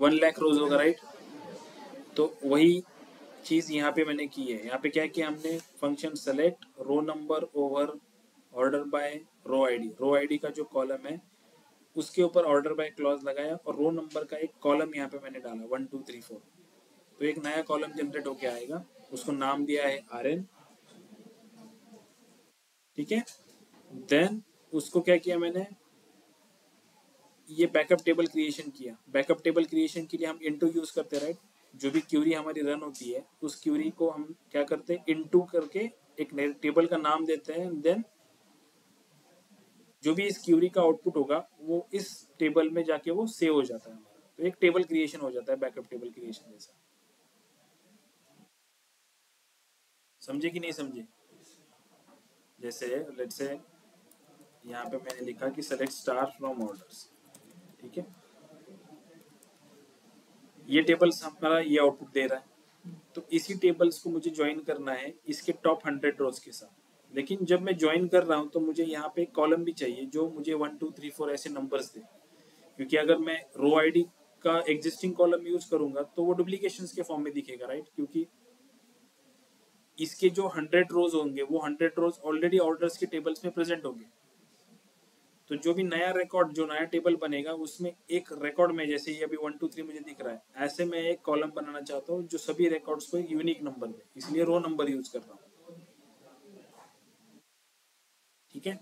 1 लाख रोज होगा, राइट। तो वही चीज यहाँ पे मैंने की है। यहाँ पे क्या किया हमने, function select row number over order by row ID का जो कॉलम है उसके ऊपर ऑर्डर बाय क्लॉज लगाया और रो नंबर का एक कॉलम यहाँ पे मैंने डाला 1 2 3 4। तो एक नया कॉलम जनरेट होके आएगा, उसको नाम दिया है RN। ठीक है। देन उसको क्या किया मैंने, ये बैकअप टेबल क्रिएशन किया। बैकअप टेबल क्रिएशन के लिए हम इनटू यूज करते हैं, राइट। जो भी क्यूरी हमारी रन होती है उस क्यूरी को हम क्या करते हैं, इनटू करके एक नए टेबल का नाम देते हैं। देन जो भी इस क्यूरी का आउटपुट होगा वो इस टेबल में जाके वो सेव हो जाता है हमारा। तो एक टेबल क्रिएशन हो जाता है बैकअप टेबल क्रिएशन जैसा। समझे कि नहीं समझे? जैसे लेट्स से यहाँ पे मैंने लिखा कि सेलेक्ट स्टार फ्रॉम ऑर्डर्स। ठीक है, ये टेबल्स हमारा ये आउटपुट दे रहा है। तो इसी टेबल्स को मुझे ज्वाइन करना है इसके टॉप 100 रोज के साथ। लेकिन जब मैं ज्वाइन कर रहा हूँ तो मुझे यहाँ पे कॉलम भी चाहिए जो मुझे 1 2 3 4 ऐसे नंबर्स दे। क्योंकि अगर मैं रो आईडी का एग्जिस्टिंग कॉलम यूज करूंगा तो वो डुप्लीकेशन के फॉर्म में दिखेगा, राइट। क्योंकि इसके जो 100 रोज होंगे वो 100 रोज ऑलरेडी ऑर्डर्स के टेबल्स में प्रेजेंट होंगे। तो जो भी नया रिकॉर्ड, जो नया टेबल बनेगा उसमें एक रिकॉर्ड में, जैसे ये अभी 1 2 3 मुझे दिख रहा है, ऐसे मैं एक कॉलम बनाना चाहता हूँ जो सभी रिकॉर्ड्स को एक यूनिक नंबर दे, इसलिए रो नंबर यूज कर रहा हूँ। ठीक है,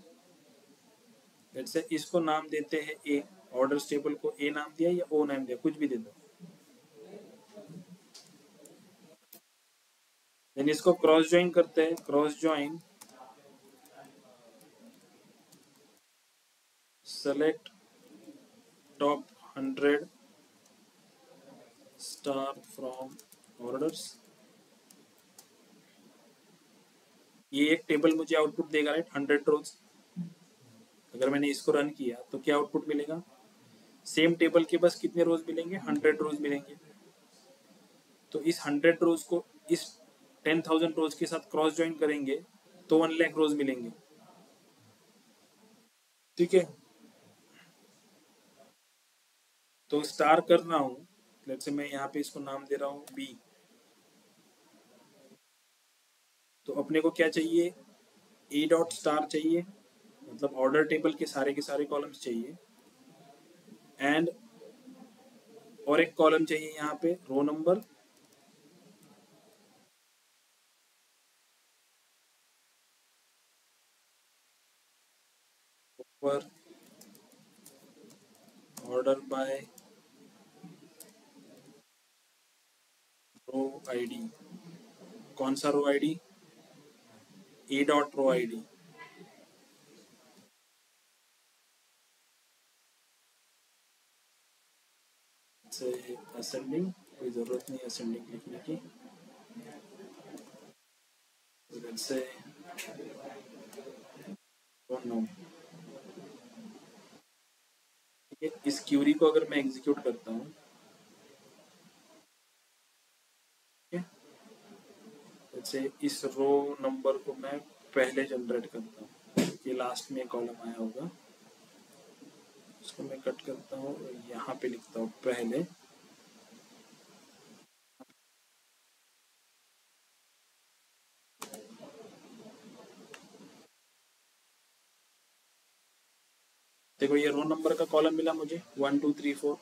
जैसे इसको नाम देते हैं ए, ऑर्डर्स टेबल को ए नाम दिया या ओ नाम दिया, कुछ भी दे दो। देन इसको क्रॉस ज्वाइन करते हैं, cross join select top 100 star from orders. ये एक टेबल मुझे आउटपुट देगा, राइट, 100 रोज। अगर मैंने इसको रन किया तो क्या आउटपुट मिलेगा, सेम टेबल के बस कितने रोज मिलेंगे, 100 रोज मिलेंगे। तो इस 100 रोज को इस 10,000 रोज के साथ क्रॉस ज्वाइन करेंगे तो 1 लाख रोज मिलेंगे। ठीक है, तो स्टार कर रहा हूँ, लेट्स से मैं यहाँ पे इसको नाम दे रहा हूँ बी। तो अपने को क्या चाहिए, ए डॉट स्टार चाहिए, मतलब ऑर्डर टेबल के सारे कॉलम्स चाहिए। एंड और एक कॉलम चाहिए यहाँ पे रो नंबर। पर ऑर्डर बाय रो आईडी। कौन सा row ID, A dot row ID. से असेंडिंग, कोई जरूरत नहीं असेंडिंग लिखने की। से नो। ठीक है, इस क्यूरी को अगर मैं एग्जीक्यूट करता हूँ, जैसे इस रो नंबर को मैं पहले जनरेट करता हूँ, ये लास्ट में कॉलम आया होगा, इसको मैं कट करता हूँ, यहाँ पे लिखता हूँ पहले। देखो ये रो नंबर का कॉलम मिला मुझे 1 2 3 4।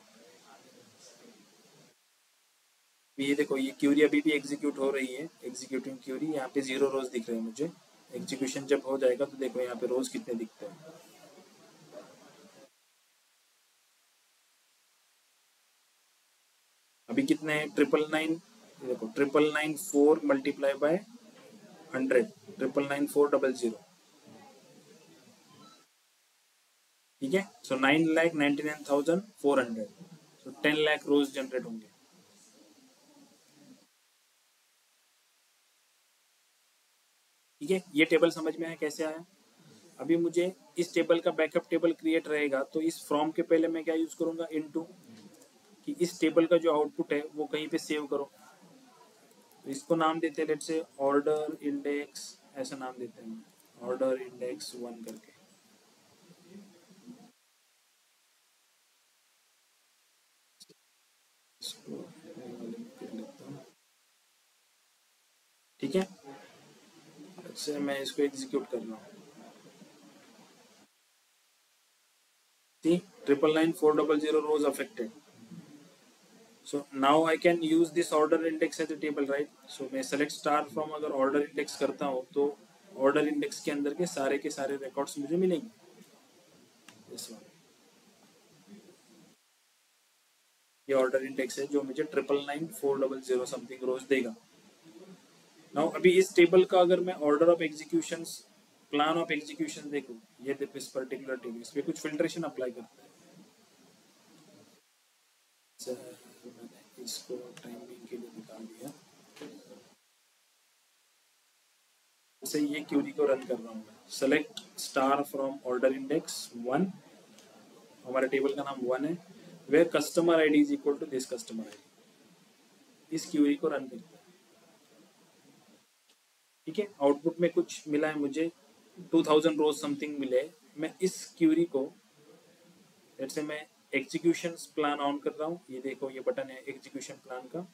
ये देखो ये क्यूरी अभी भी एग्जीक्यूट हो रही है, एग्जीक्यूटिंग क्यूरी। यहाँ पे 0 रोज दिख रहे हैं मुझे। एग्जीक्यूशन जब हो जाएगा तो देखो यहाँ पे रोज कितने दिखते हैं। अभी कितने हैं, 999। देखो 999 4 मल्टीप्लाई बाय 100, 999 400। ठीक है, सो 9,99,400। सो 10 लाख रोज जनरेट होंगे। ठीक है, ये टेबल समझ में आया कैसे आया। अभी मुझे इस टेबल का बैकअप टेबल क्रिएट रहेगा तो इस फ्रॉम के पहले मैं क्या यूज करूंगा, इनटू, कि इस टेबल का जो आउटपुट है वो कहीं पे सेव करो। तो इसको नाम देते हैं लेट्स से ऑर्डर इंडेक्स, ऐसा नाम देते हैं ऑर्डर इंडेक्स 1 करके। इसको कर लेता हूँ, ठीक है। अच्छा मैं इसको एग्जीक्यूट कर रहा हूँ, see 999,400 rows affected. So now I can use this order index as a table, right? So मैं select star from अगर order index करता हूँ तो order index के अंदर के सारे records मुझे मिलेंगे। This one, ये order index है जो मुझे 999,400 समथिंग रोज देगा। नाउ अभी इस टेबल का अगर मैं order of executions, plan of execution देखूँ, ये देखो इस पर्टिकुलर टेबल, इस पे कुछ फिल्ट्रेशन अप्लाई करता है। मैंने इसको टाइमिंग के लिए निकाल दिया, से ये क्यूरी को रन कर रहा हूँ मैं। Select star from order index 1, हमारे टेबल का नाम 1 है, where customer ID is equal to this customer ID. इस क्यूरी को रन करता है, ठीक है। आउटपुट में कुछ मिला है मुझे, 2000 रोज समथिंग मिले। मैं इस क्यूरी को, जैसे मैं एग्जीक्यूशन प्लान ऑन कर रहा हूँ, ये देखो ये बटन है एग्जीक्यूशन प्लान का,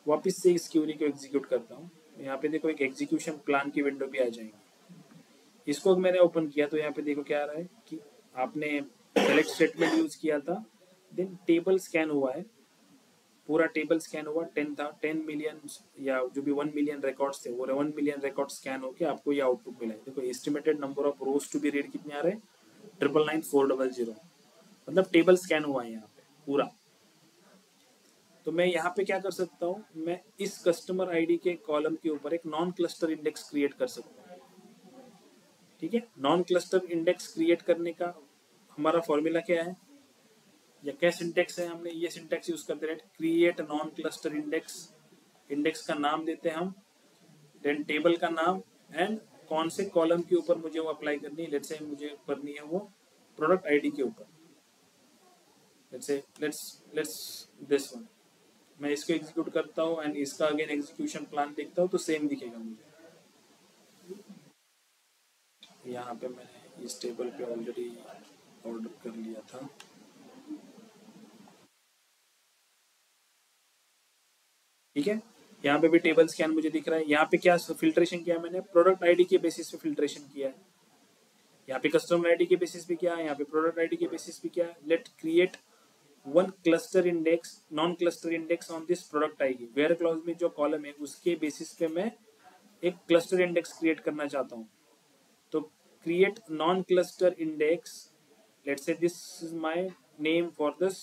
वापस से इस क्यूरी को एग्जीक्यूट करता हूँ। यहाँ पे देखो एक एग्जीक्यूशन प्लान की विंडो भी आ जाएगी। इसको मैंने ओपन किया तो यहाँ पे देखो क्या आ रहा है कि आपने सेलेक्ट स्टेटमेंट यूज किया था, देन टेबल स्कैन हुआ है, पूरा टेबल स्कैन हुआ, 10 मिलियन या जो भी 1 मिलियन रिकॉर्ड्स थे वो 1 मिलियन रिकॉर्ड स्कैन होके आपको ये आउटपुट मिला है। देखो estimated number of rows to be read कितने आ रहे हैं, 999,400, मतलब टेबल स्कैन हुआ है यहाँ पे पूरा। तो मैं यहाँ पे क्या कर सकता हूँ, मैं इस कस्टमर आईडी के कॉलम के ऊपर एक नॉन क्लस्टर इंडेक्स क्रिएट कर सकता हूँ, ठीक है। नॉन क्लस्टर इंडेक्स क्रिएट करने का हमारा फॉर्मूला क्या है, या क्या सिंटेक्स है, हमने ये सिंटेक्स यूज करते रहे, create non cluster index. Index का नाम देते हैं हम, देन टेबल का नाम, एंड कौन से कॉलम के ऊपर मुझे वो अप्लाई करनी है। लेट्स से मुझे करनी है वो प्रोडक्ट आईडी के ऊपर, लेट्स दिस वन। मैं इसको एग्जीक्यूट करता हूँ एंड इसका अगेन एग्जीक्यूशन प्लान देखता हूँ तो सेम दिखेगा मुझे। यहाँ पे मैंने इस टेबल पे ऑलरेडी ऑर्डर कर लिया था, ठीक है। यहाँ पे भी टेबल स्कैन मुझे दिख रहा है। यहाँ पे क्या फिल्ट्रेशन किया मैंने, प्रोडक्ट आईडी के बेसिस पे फिल्ट्रेशन किया है। यहाँ पे कस्टमर आईडी के बेसिस पे किया है, यहाँ पे प्रोडक्ट आईडी के बेसिस पे किया है। Let create one cluster index, non cluster index on this product ID. Where clause में जो कॉलम है उसके बेसिस पे मैं एक क्लस्टर इंडेक्स क्रिएट करना चाहता हूँ। तो create non cluster index, let's say this is my name for this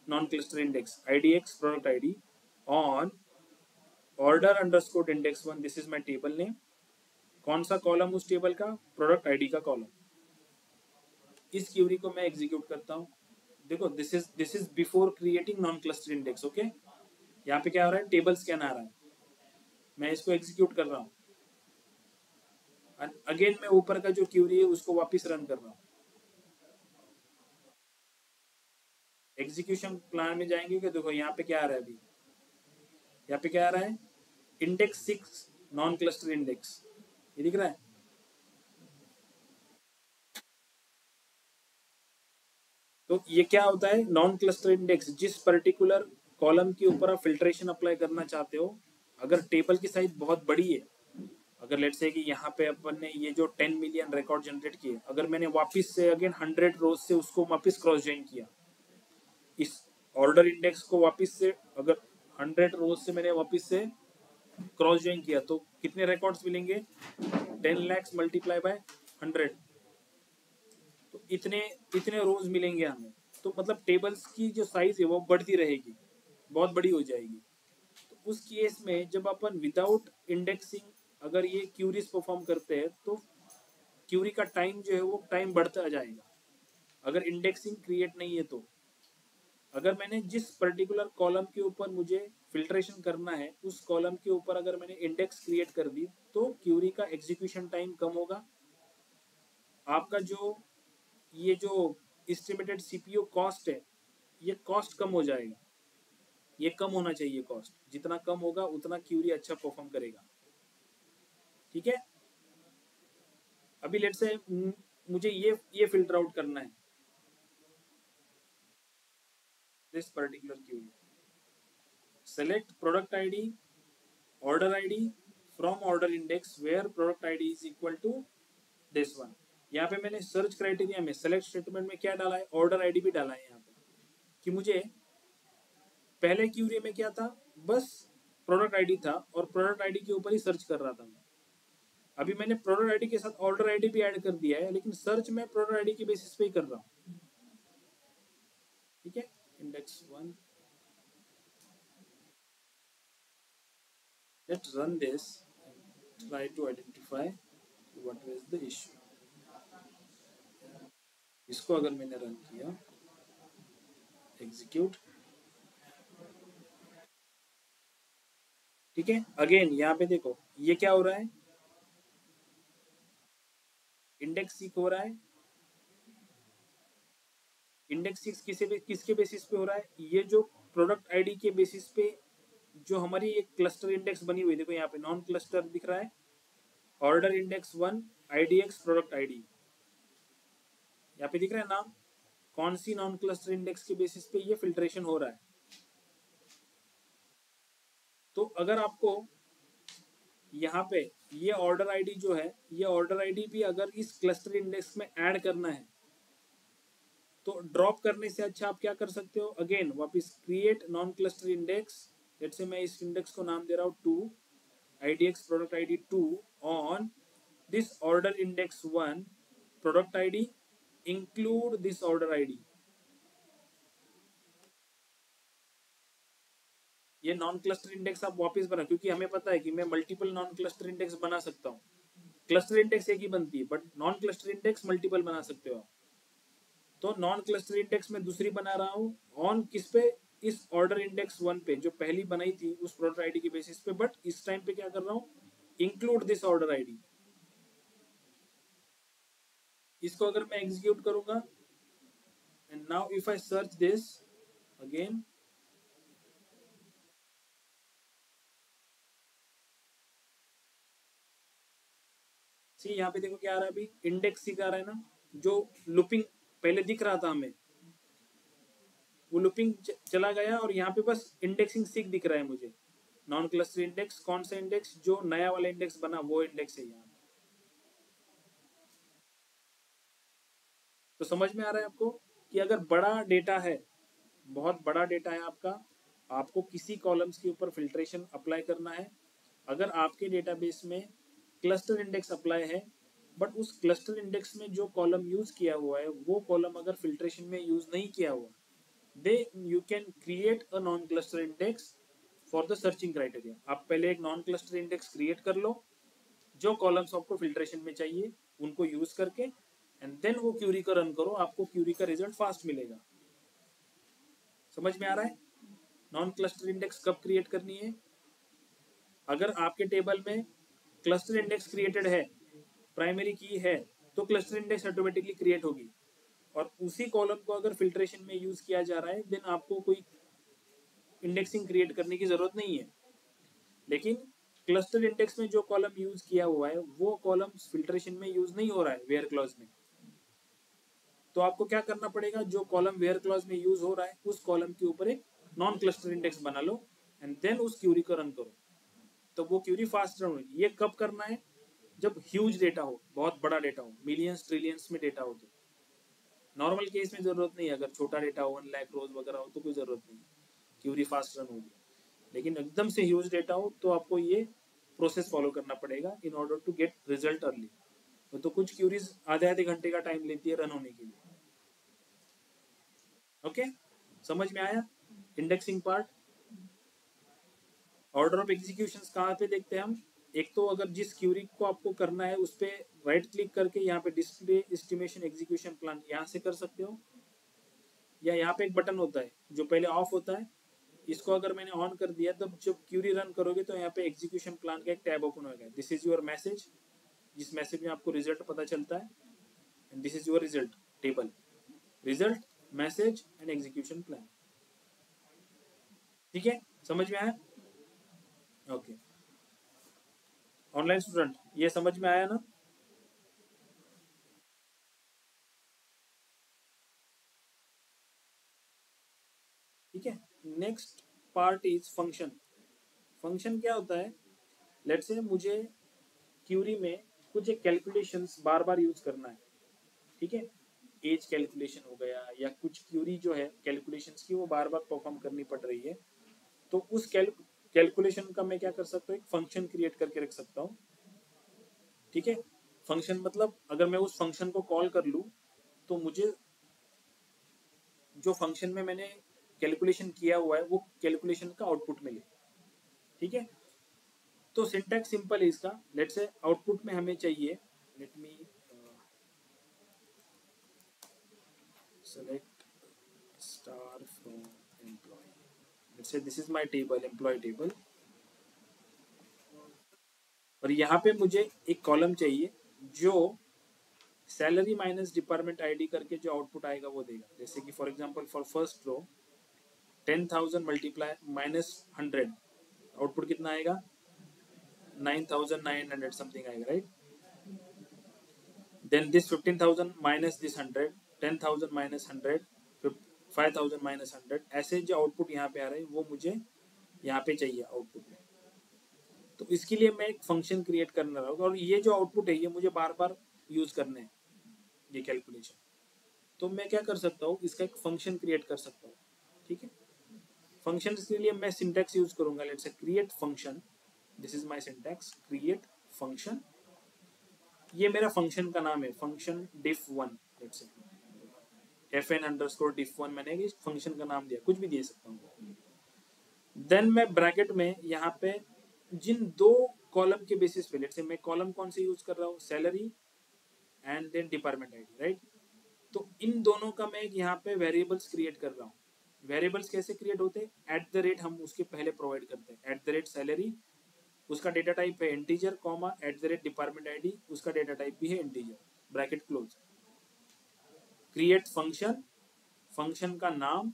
non cluster index, idx product id on order underscore index 1, this is my table name. कौन सा column उस table का, product ID का column. इस query को मैं execute करता हूँ। देखो this is before creating non cluster index, okay. यहाँ पे क्या हो रहा है, टेबल स्कैन आ रहा है, मैं इसको एग्जीक्यूट कर रहा हूँ। अगेन मैं ऊपर का जो क्यूरी है उसको वापस रन कर रहा हूँ। एग्जीक्यूशन प्लान में जाएंगे कि देखो यहाँ पे क्या आ रहा है, अभी यहाँ पे क्या आ रहा है, इंडेक्स 6 नॉन क्लस्टर इंडेक्स, ये दिख रहा है। तो ये क्या होता है, नॉन क्लस्टर इंडेक्स, जिस पर्टिकुलर कॉलम के ऊपर आप फिल्ट्रेशन अप्लाई करना चाहते हो, अगर टेबल की साइज बहुत बड़ी है, अगर लेट से कि यहाँ पे अपन ने ये जो 10 मिलियन रिकॉर्ड जनरेट किए, अगर मैंने वापस से अगेन 100 रोज से उसको वापस क्रॉस ज्वाइन किया, इस ऑर्डर इंडेक्स को वापस से अगर 100 रोज से मैंने वापस से क्रॉस ज्वाइन किया तो कितने रिकॉर्ड्स मिलेंगे, 10 lakhs मल्टीप्लाई बाय 100, तो इतने इतने रोज मिलेंगे हमें। तो मतलब टेबल्स की जो साइज है वो बढ़ती रहेगी, बहुत बड़ी हो जाएगी। तो उस केस में जब अपन विदाउट इंडेक्सिंग अगर ये क्यूरीज परफॉर्म करते हैं तो क्यूरी का टाइम जो है वो टाइम बढ़ता जाएगा, अगर इंडेक्सिंग क्रिएट नहीं है तो। अगर मैंने जिस पर्टिकुलर कॉलम के ऊपर मुझे फिल्ट्रेशन करना है उस कॉलम के ऊपर अगर मैंने इंडेक्स क्रिएट कर दी तो क्यूरी का एग्जीक्यूशन टाइम कम होगा, आपका जो ये जो एस्टिमेटेड सीपीयू कॉस्ट है ये कॉस्ट कम हो जाएगा। ये कम होना चाहिए कॉस्ट, जितना कम होगा उतना क्यूरी अच्छा परफॉर्म करेगा, ठीक है। अभी लेट से मुझे ये फिल्टर आउट करना है, this particular query. select product ID, order ID from order index where product ID is equal to this one. यहाँ पे मैंने सर्च क्राइटेरिया में सेलेक्ट स्टेटमेंट में क्या डाला है, ऑर्डर आईडी भी डाला है यहाँ पे, कि मुझे पहले क्यूरी में क्या था, बस प्रोडक्ट आईडी था और प्रोडक्ट आईडी के ऊपर ही सर्च कर रहा था मैं। अभी मैंने प्रोडक्ट आईडी के साथ ऑर्डर आईडी भी ऐड कर दिया है, लेकिन सर्च मैं प्रोडक्ट आईडी के बेसिस पे ही कर रहा हूँ। ठीक है, index 1, let's run this and try to identify what is the issue. इसको अगर मैंने रन किया, एग्जीक्यूट, ठीक है, अगेन यहाँ पे देखो ये क्या हो रहा है, इंडेक्स सीक हो रहा है। इंडेक्स सीक किसके बेसिस पे हो रहा है, ये जो प्रोडक्ट आईडी के बेसिस पे जो हमारी एक क्लस्टर इंडेक्स बनी हुई, देखो यहाँ पे नॉन क्लस्टर दिख रहा है, order index 1 IDX product ID, यहाँ पे दिख रहा है नाम, कौन सी नॉन क्लस्टर इंडेक्स के बेसिस पे ये फिल्ट्रेशन हो रहा है। तो अगर आपको यहाँ पे ये ऑर्डर आईडी जो है, ये ऑर्डर आईडी भी अगर इस क्लस्टर इंडेक्स में ऐड करना है तो ड्रॉप करने से अच्छा आप क्या कर सकते हो, अगेन वापस create non cluster index, let's say मैं इस इंडेक्स को नाम दे रहा हूँ 2 IDX product ID 2 on this order index 1 product ID include this order ID. ये नॉन क्लस्टर इंडेक्स आप वापस बना, क्योंकि हमें पता है कि मैं मल्टीपल नॉन क्लस्टर इंडेक्स बना सकता हूँ। क्लस्टर इंडेक्स एक ही बनती है, but non cluster index multiple बना सकते हो आप। तो नॉन क्लस्टर इंडेक्स में दूसरी बना रहा हूँ ऑन किस पे, इस ऑर्डर इंडेक्स 1 पे जो पहली बनाई थी उस प्रोडक्ट आईडी के बेसिस पे, बट इस टाइम पे क्या कर रहा हूँ, इंक्लूड दिस ऑर्डर आईडी। इसको अगर मैं एग्जीक्यूट करूंगा and now if I search this again, see यहाँ पे देखो क्या आ रहा है, अभी इंडेक्स सीख आ रहा है ना, जो लूपिंग पहले दिख रहा था हमें वो लूपिंग चला गया और यहाँ पे बस इंडेक्सिंग सीख दिख रहा है मुझे। नॉन क्लस्टर इंडेक्स कौन सा इंडेक्स, जो नया वाला इंडेक्स बना वो इंडेक्स है यहाँ। तो समझ में आ रहा है आपको कि अगर बड़ा डेटा है, बहुत बड़ा डेटा है आपका, आपको किसी कॉलम्स के ऊपर फिल्ट्रेशन अप्लाई करना है। अगर आपके डेटाबेस में क्लस्टर इंडेक्स अप्लाई है बट उस क्लस्टर इंडेक्स में जो कॉलम यूज किया हुआ है वो कॉलम अगर फिल्ट्रेशन में यूज नहीं किया हुआ, they you can create a non cluster index for the searching criteria. आप पहले एक नॉन क्लस्टर इंडेक्स क्रिएट कर लो, जो कॉलम्स आपको फिल्ट्रेशन में चाहिए उनको यूज करके, एंड देन वो क्यूरी का रन करो, आपको क्यूरी का रिजल्ट फास्ट मिलेगा। समझ में आ रहा है? नॉन क्लस्टर इंडेक्स कब क्रिएट करनी है, अगर आपके टेबल में क्लस्टर इंडेक्स क्रिएटेड है, प्राइमरी की है, तो क्लस्टर इंडेक्स ऑटोमेटिकली क्रिएट होगी, और उसी कॉलम को अगर फिल्ट्रेशन में यूज किया जा रहा है देन आपको कोई इंडेक्सिंग क्रिएट करने की जरूरत नहीं है। लेकिन क्लस्टर इंडेक्स में जो कॉलम यूज किया हुआ है वो कॉलम फिल्ट्रेशन में यूज नहीं हो रहा है वेयर क्लॉज में, तो आपको क्या करना पड़ेगा, जो कॉलम वेयर क्लॉज में यूज हो रहा है उस कॉलम के ऊपर एक नॉन क्लस्टर इंडेक्स बना लो एंड देन उस क्यूरी को रन करो, तो वो क्यूरी फास्ट रन होगी। ये कब करना है, जब ह्यूज डेटा हो, बहुत बड़ा डेटा हो, मिलियंस ट्रिलियंस में डेटा हो। तो नॉर्मल केस में जरूरत नहीं है, अगर छोटा डेटा हो 1 लाख रोज वगैरह हो तो कोई जरूरत नहीं, क्यूरी फास्ट रन होगी। लेकिन एकदम से ह्यूज डेटा हो तो आपको ये प्रोसेस फॉलो करना पड़ेगा in order to get result early. तो कुछ क्यूरीज आधे घंटे का टाइम लेती है रन होने के लिए। ओके, समझ में आया indexing part. Order of execution कहाँ पे देखते हैं हम, एक तो अगर जिस क्यूरी को आपको करना है उस पर राइट क्लिक करके यहाँ पे डिस्प्ले एस्टिमेशन एग्जीक्यूशन प्लान यहाँ से कर सकते हो, या यहाँ पे एक बटन होता है जो पहले ऑफ होता है, इसको अगर मैंने ऑन कर दिया तब जब क्यूरी रन करोगे तो यहाँ पे एग्जीक्यूशन प्लान का एक टैब ओपन होगा। दिस इज योर मैसेज, जिस मैसेज में आपको रिजल्ट पता चलता है, and this is your result table, result message and execution plan. ठीक है, समझ में आया? ओके ऑनलाइन स्टूडेंट, ये समझ में आया ना? ठीक है, next part is function. Function क्या होता है, लेट्स से मुझे क्यूरी में कुछ एक कैलकुलेशंस बार बार यूज करना है, ठीक है, एज कैलकुलेशन हो गया या कुछ क्यूरी जो है कैलकुलेशंस की वो बार बार परफॉर्म करनी पड़ रही है, तो उस कैलकुलेशन का मैं क्या कर सकता हूँ, एक फंक्शन क्रिएट करके रख सकता हूँ, ठीक है। फंक्शन मतलब अगर मैं उस फंक्शन को कॉल कर लूँ तो मुझे जो फंक्शन में मैंने कैलकुलेशन किया हुआ है वो कैलकुलेशन का आउटपुट मिले, ठीक है। तो सिंटैक्स सिंपल है इसका। लेट्स से आउटपुट में हमें चाहिए, let me select star from employee, let's say this is my table, employee table, और यहाँ पे मुझे एक कॉलम चाहिए जो सैलरी माइनस डिपार्टमेंट आईडी करके जो आउटपुट आएगा वो देगा। जैसे कि for example for first row 10,000 multiply minus 100, output कितना आएगा, 9,900 समथिंग आएगा, right. Then this 15,000 minus this 100, 10,000 minus 100, 5,000 minus 100, ऐसे जो आउटपुट यहाँ पे आ रहे हैं वो मुझे यहाँ पे चाहिए आउटपुट में। तो इसके लिए मैं एक फंक्शन क्रिएट करना रहा हूँ, और ये जो आउटपुट है ये मुझे बार बार यूज करने हैं ये कैलकुलेशन। तो मैं क्या कर सकता हूँ, इसका एक फंक्शन क्रिएट कर सकता हूँ, ठीक है। फंक्शन के लिए मैं सिंटैक्स यूज करूंगा, let's say create function, this is my syntax, create function, ये मेरा फंक्शन का नाम है, function diff1, let's say fn_diff1 मैंने इस फंक्शन का नाम दिया, कुछ भी दे सकता हूँ। देन मैं ब्रैकेट में यहाँ पे जिन दो कॉलम के बेसिस पे, लेट्स से मैं कॉलम कौन से यूज कर रहा हूँ, salary and then department ID, right. तो इन दोनों का मैं यहाँ पे वेरिएबल्स क्रिएट कर रहा हूँ। वेरिएबल्स कैसे क्रिएट होते हैं, एट द रेट हम उसके पहले प्रोवाइड करते हैं, एट द रेट सैलरी, उसका डेटा टाइप है integer, comma eight the rate department ID, उसका डेटा टाइप भी है integer, bracket close. Create function, function का नाम,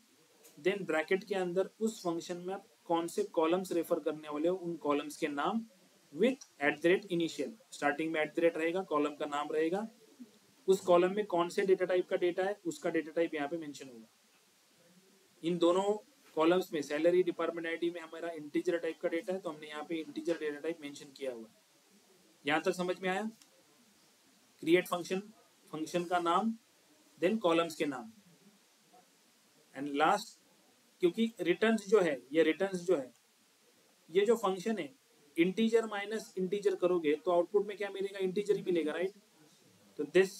देन ब्रैकेट के अंदर उस फंक्शन में आप कौन से कॉलम्स रेफर करने वाले हो उन कॉलम्स के नाम, with eight the rate initial, starting में एट द रेट रहेगा, कॉलम का नाम रहेगा, उस कॉलम में कौन से डेटा टाइप का डेटा है उसका डेटा टाइप यहाँ पे मेंशन होगा। इन दोनों कॉलम्स में सैलरी डिपार्टमेंट आईडी में हमारा इंटीजर टाइप का डेटा है, तो हमने यहाँ पे इंटीजर डेटा टाइप मेंशन किया हुआ है। यहाँ तक समझ में आया, क्रिएट फंक्शन, फंक्शन का नाम, देन कॉलम्स के नाम, एंड लास्ट, क्योंकि रिटर्न्स जो है, ये रिटर्न्स जो है, ये जो फंक्शन है, इंटीजर माइनस इंटीजर करोगे तो आउटपुट में क्या मिलेगा, इंटीजर ही मिलेगा, राइट। तो दिस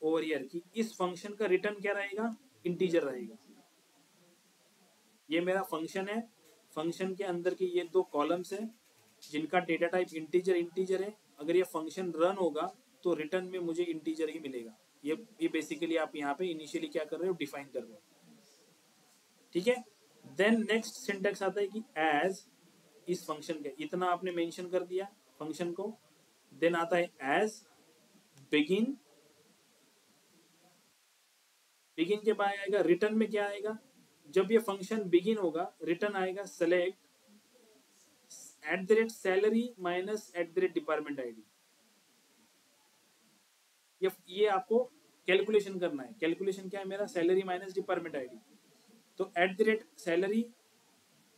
ओवर हियर कि इस फंक्शन का रिटर्न क्या रहेगा, इंटीजर रहेगा। ये मेरा फंक्शन है, फंक्शन के अंदर के ये दो कॉलम्स है जिनका डेटा टाइप इंटीजर इंटीजर है। अगर ये फंक्शन रन होगा तो रिटर्न में मुझे इंटीजर ही मिलेगा। ये बेसिकली आप यहाँ पे इनिशियली क्या कर रहे हो, डिफाइन कर रहे हो, ठीक है। देन नेक्स्ट सिंटैक्स आता है कि एज, इस फंक्शन के इतना आपने मेंशन कर दिया फंक्शन को, देन आता है एज बिगिन, बिगिन के बाद आएगा रिटर्न में क्या आएगा, जब ये फंक्शन बिगिन होगा रिटर्न आएगा select at the rate salary minus at the rate department ID. ये आपको कैलकुलेशन करना है, कैलकुलेशन क्या है मेरा, सैलरी माइनस डिपार्टमेंट आईडी, तो eight the rate salary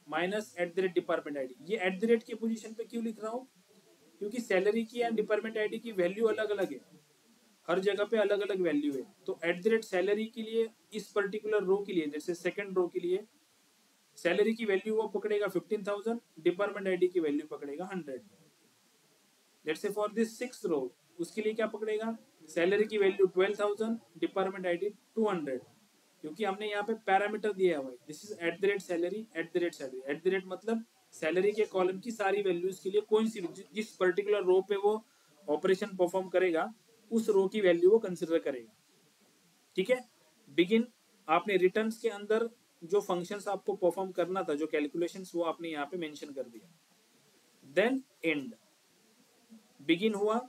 minus at the rate department ID. ये एट द रेट की पोजीशन पे क्यों लिख रहा हूँ, क्योंकि सैलरी की एंड डिपार्टमेंट आईडी की वैल्यू अलग अलग है, हर जगह पे अलग अलग वैल्यू है। तो एट द रेट सैलरी के लिए इस पर्टिकुलर रो के लिए, जैसे सेकंड रो के लिए सैलरी की वैल्यू वो पकड़ेगा 15,000, डिपार्टमेंट आईडी की वैल्यू पकड़ेगा 100। Let's say for this six row, उसके लिए क्या पकड़ेगा, सैलरी की वैल्यू 12,000, डिपार्टमेंट आईडी 200, क्योंकि हमने यहाँ पे पैरामीटर दिया हुआ है, this is eight the rate salary, eight the rate salary, eight the rate मतलब सैलरी के कॉलम की सारी वैल्यूज के लिए कोई सी जिस पर्टिकुलर रो पे वो ऑपरेशन परफॉर्म करेगा उस रो की वैल्यू वो कंसिडर करेगा, ठीक है। बिगिन, आपने रिटर्न्स के अंदर जो फंक्शंस आपको परफॉर्म करना था, जो कैलकुलेशंस, वो आपने यहाँ पे मेंशन कर दिया। देन एंड, बिगिन हुआ,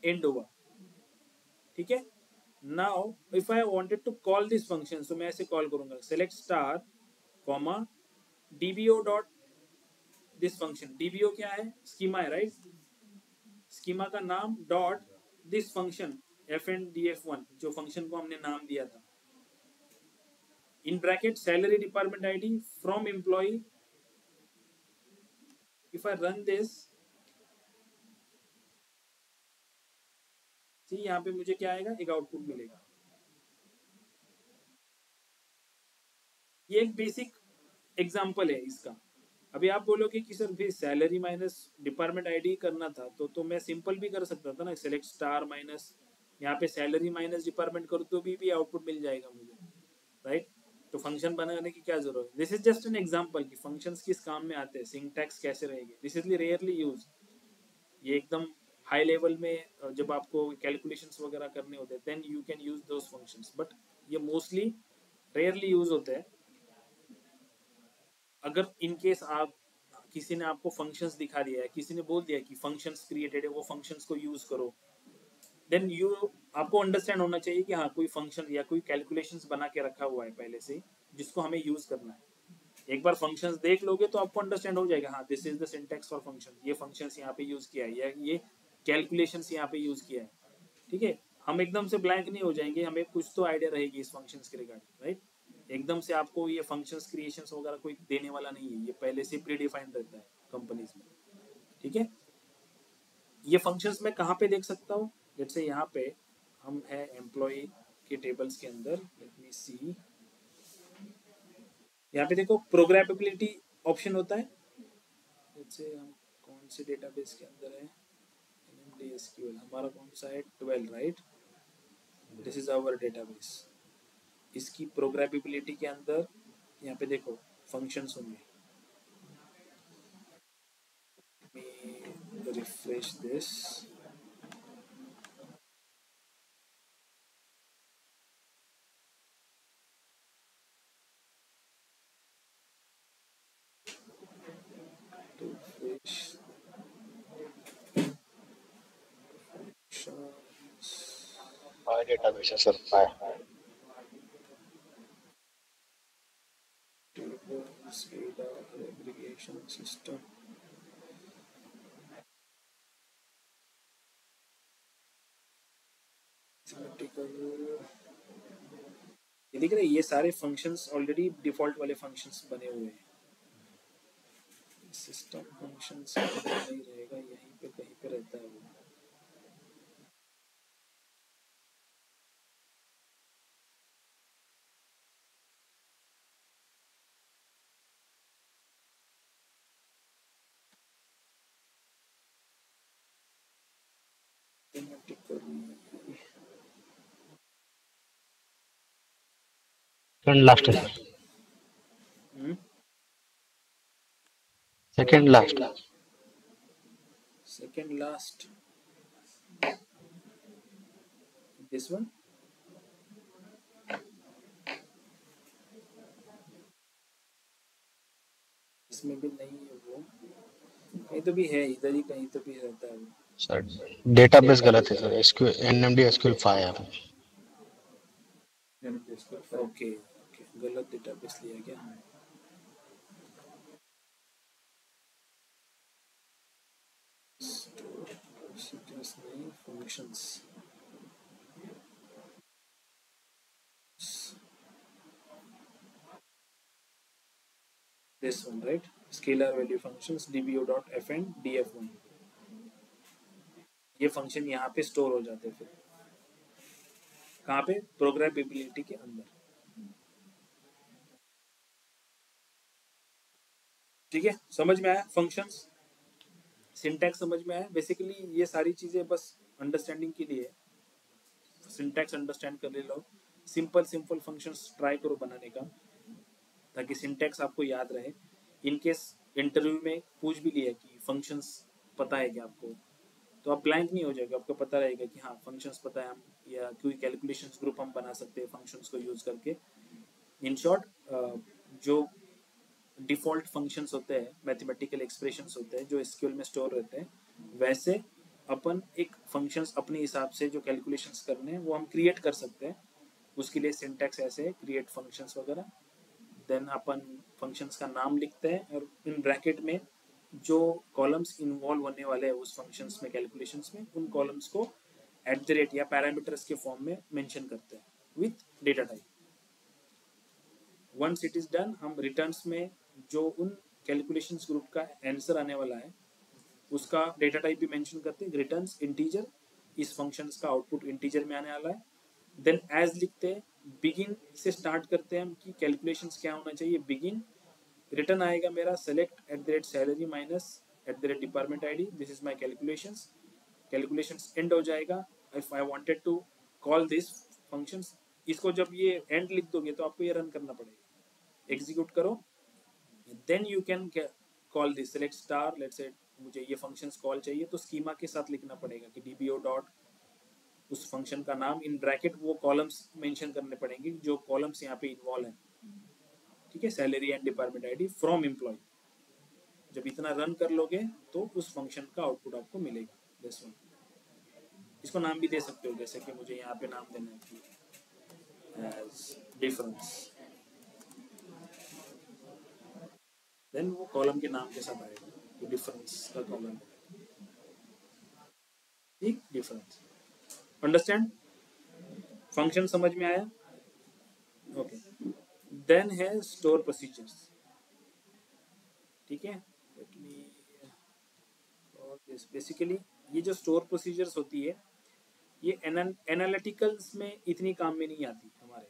एंड हुआ, ठीक है। Now if I wanted to call this function, तो मैं ऐसे कॉल करूंगा, select star comma DBO dot this function, DBO क्या है, स्कीमा है, राइट, स्कीमा का नाम डॉट दिस फंक्शन fndf1, जो फंक्शन को हमने नाम दिया था, in bracket salary department ID from employee if I run this, see यहाँ पे मुझे क्या आएगा, एक आउटपुट मिलेगा। ये एक बेसिक एग्जांपल है इसका। अभी आप बोलोगे कि सर फिर सैलरी माइनस डिपार्टमेंट आईडी करना था, तो मैं सिंपल भी कर सकता था ना, सेलेक्ट स्टार माइनस यहाँ पे सैलरी माइनस डिपार्टमेंट करो तो भी आउटपुट मिल जाएगा मुझे, राइट? तो फंक्शन बनाने की क्या जरूरत है? This is just an example कि फंक्शंस किस काम में आते हैं, सिंटैक्स कैसे रहेगी। दिस इज रेयरली यूज, ये एकदम हाई लेवल में जब आपको कैलकुलेशंस वगैरह करने होते हैं then you can use those functions, but ये मोस्टली रेयरली यूज होते हैं। अगर इन केस आप किसी ने आपको फंक्शंस दिखा दिया है, किसी ने बोल दिया कि फंक्शंस क्रिएटेड है, वो फंक्शंस को यूज करो, देन यू आपको अंडरस्टैंड होना चाहिए कि हाँ कोई फंक्शन या कोई कैलकुलेशंस बना के रखा हुआ है पहले से जिसको हमें यूज करना है। एक बार फंक्शंस देख लोगे तो आपको अंडरस्टैंड हो जाएगा, हाँ this is the syntax for function, ये फंक्शंस यहाँ पे यूज किया है या ये कैलकुलेशंस यहाँ पे यूज किया है। ठीक है, हम एकदम से ब्लैंक नहीं हो जाएंगे, हमें कुछ तो आइडिया रहेगी इस फंक्शंस के रिगार्डिंग, राइट? एकदम से आपको ये फंक्शंस क्रिएशंस वगैरह कोई देने वाला नहीं है, ये पहले से प्री डिफाइंड रहता है कंपनीज में। ठीक है, ये फंक्शंस मैं कहाँ पे देख सकता हूँ? जैसे यहाँ पे हम है एम्प्लॉय के टेबल्स के अंदर, लेट मी सी, यहाँ पे देखो प्रोग्रामेबिलिटी ऑप्शन होता है। जैसे हम कौन से डेटाबेस के अंदर है, NMDSQL हमारा कौन सा है, 12, right? This is our database. इसकी प्रोग्रामेबिलिटी के अंदर यहाँ पे देखो फंक्शंस होंगे। रिफ्रेश दिस, My database है sir, my SCADA aggregation system, ये दिख रहा है, ये सारे फंक्शंस ऑलरेडी डिफॉल्ट वाले फंक्शंस बने हुए हैं। सिस्टम फंक्शंस नहीं रहेगा, यहीं पे कहीं पे रहता है वो। second last है sir, second last. Second last, this one, इसमें भी नहीं है वो, कहीं तो भी है, इधर ही कहीं तो भी रहता है वो। सर डेटाबेस गलत है सर, SQL NMD SQL 5 है। ओके ओके, गलत डेटाबेस लिया क्या? नहीं, functions, this one, right? Scalar value functions dbo.fn df1, ये फंक्शन यहाँ पे स्टोर हो जाते हैं। फिर कहाँ पे? प्रोग्रामेबिलिटी के अंदर। ठीक है, समझ में आया? फंक्शंस सिंटैक्स समझ में आया? बेसिकली ये सारी चीजें बस अंडरस्टैंडिंग के लिए, सिंटैक्स अंडरस्टैंड कर ले लो, सिंपल सिंपल फंक्शंस ट्राई करो बनाने का ताकि सिंटैक्स आपको याद रहे। इन केस इंटरव्यू में पूछ भी लिया कि फंक्शंस पता है क्या आपको, तो आप ब्लैंक नहीं हो जाएगा, आपको पता रहेगा कि हाँ फंक्शंस पता है हम, या कोई कैलकुलेशंस ग्रुप हम बना सकते हैं फंक्शंस को यूज करके। इन शॉर्ट जो डिफॉल्ट फंक्शंस होते हैं, मैथमेटिकल एक्सप्रेशंस होते हैं जो एसक्यूएल में स्टोर रहते हैं, वैसे अपन एक फंक्शंस अपने हिसाब से जो कैलकुलेशंस करने हैं वो हम क्रिएट कर सकते हैं। उसके लिए सिंटैक्स ऐसे है, क्रिएट फंक्शंस वगैरह, देन अपन फंक्शंस का नाम लिखते हैं और इन ब्रैकेट में जो कॉलम्स इन्वॉल्व होने वाले हैं उस फंक्शंस में, कैलकुलेशंस में, उन कॉलम्स को @ या पैरामीटर्स के फॉर्म में मेंशन करते हैं with data type. Once it is done, हम रिटर्न्स में जो उन कैलकुलेशंस ग्रुप का आंसर आने वाला है, उसका डेटा टाइप भी मेंशन करते हैं, रिटर्न्स इंटीजर, इस फंक्शंस का आउटपुट इंटीजर में आने वाला है। देन एज लिखते हैं, बिगिन से स्टार्ट करते हैं हम कि कैलकुलेशंस क्या होना चाहिए, बिगिन, रिटर्न आएगा मेरा select at the rate salary minus at the rate department ID, this is my calculations, calculations end हो जाएगा। If I wanted to call this functions, इसको जब ये एंड लिख दोगे तो आपको ये रन करना पड़ेगा, एग्जीक्यूट करो, then you can call this select star, let's say मुझे ये फंक्शंस कॉल चाहिए तो स्कीमा के साथ लिखना पड़ेगा कि dbo डॉट उस फंक्शन का नाम इन ब्रैकेट वो कॉलम्स मेंशन करने पड़ेंगे जो कॉलम्स यहाँ पे इन्वॉल्व हैं, ठीक है, salary and department ID from employ. जब इतना रन कर लोगे तो उस फंक्शन का आउटपुट आपको मिलेगा, दिस वन। इसको नाम भी दे सकते हो, जैसे कि मुझे यहाँ पे नाम देना है कि एज डिफरेंस, देन वो कॉलम के नाम के साथ आएगा कि डिफरेंस का कॉलम, ठीक, डिफरेंस। अंडरस्टैंड, फंक्शन समझ में आया? ओके। देन है स्टोर प्रोसीजर्स, ठीक है, बेसिकली ये जो स्टोर प्रोसीजर्स होती है ये एनालिटिकल्स में इतनी काम में नहीं आती हमारे,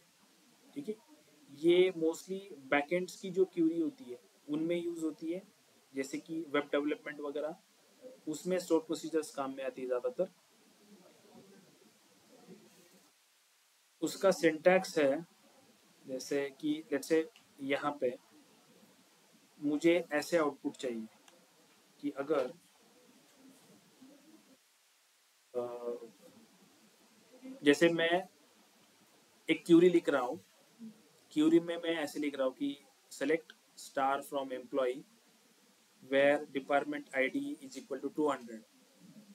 ठीक है, ये मोस्टली बैकएंड्स की जो क्यूरी होती है उनमें यूज होती है, जैसे कि वेब डेवलपमेंट वगैरह, उसमें स्टोर प्रोसीजर्स काम में आती है ज़्यादातर। उसका सिंटैक्स है जैसे कि लेट्स से यहाँ पे मुझे ऐसे आउटपुट चाहिए कि अगर जैसे मैं एक क्यूरी लिख रहा हूँ, क्यूरी में मैं ऐसे लिख रहा हूँ कि select star from employee where department ID is equal to 200,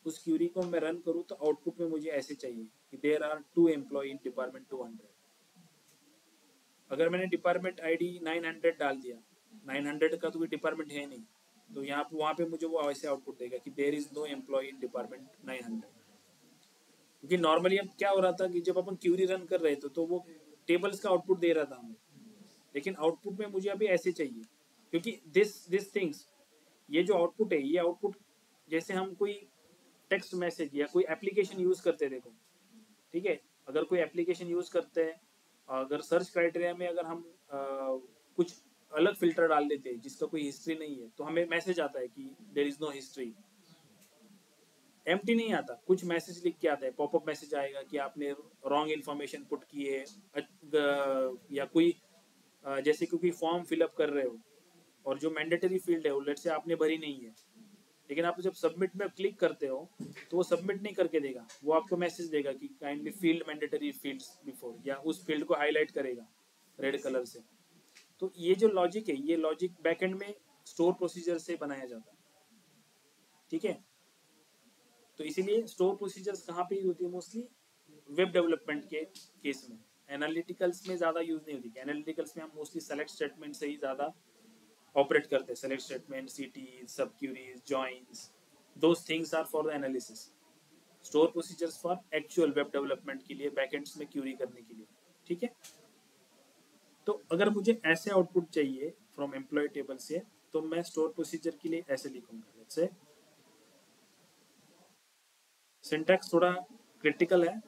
उस क्यूरी को मैं रन करूँ तो आउटपुट में मुझे ऐसे चाहिए कि there are 2 employee in department 200। अगर मैंने डिपार्टमेंट आईडी 900 डाल दिया, 900 का तो कोई डिपार्टमेंट है नहीं, तो यहाँ पे वहाँ पे मुझे वो ऐसे आउटपुट देगा कि there is no employ in department 900। क्योंकि नॉर्मली अब क्या हो रहा था कि जब अपन क्यूरी रन कर रहे थे तो वो टेबल्स का आउटपुट दे रहा था हमें, लेकिन आउटपुट में मुझे अभी ऐसे चाहिए, क्योंकि दिस थिंग्स, ये जो आउटपुट है ये आउटपुट जैसे हम कोई टेक्स्ट मैसेज या कोई एप्लीकेशन यूज करते हैं, देखो, ठीक है, अगर कोई एप्लीकेशन यूज करते हैं, अगर सर्च क्राइटेरिया में अगर हम कुछ अलग फिल्टर डाल देते हैं जिसका कोई हिस्ट्री नहीं है तो हमें मैसेज आता है कि there is no history, empty नहीं आता, कुछ मैसेज लिख के आता है, पॉपअप मैसेज आएगा कि आपने रॉन्ग इन्फॉर्मेशन पुट की है, या कोई जैसे कोई फॉर्म फिलअप कर रहे हो और जो मैंडेटरी फील्ड है वो लेट से आपने भरी नहीं है, लेकिन आप जब सबमिट में क्लिक करते हो तो वो सबमिट नहीं करके देगा, वो आपको मैसेज देगा कि kindly field mandatory fields before, या उस फील्ड को हाईलाइट करेगा रेड कलर से। तो ये जो लॉजिक है ये लॉजिक बैकएंड में स्टोर प्रोसीजर से बनाया जाता है, ठीक है। तो इसीलिए स्टोर प्रोसीजर्स कहाँ पे यूज होती है, मोस्टली वेब डेवलपमेंट के केस में, एनालिटिकल्स में ज़्यादा यूज नहीं होती। एनालिटिकल्स में हम मोस्टली सेलेक्ट स्टेटमेंट से ही ज़्यादा ऑपरेट करते हैं, select statement, CTEs, subqueries, joins, those things are for the analysis. Store procedures for actual web development के लिए, बैकएंड्स में क्यूरी करने के लिए, ठीक है। तो अगर मुझे ऐसे आउटपुट चाहिए फ्रॉम एम्प्लॉय टेबल से तो मैं स्टोर प्रोसीजर के लिए ऐसे लिखूंगा, लेट्स से सिंटैक्स थोड़ा क्रिटिकल है,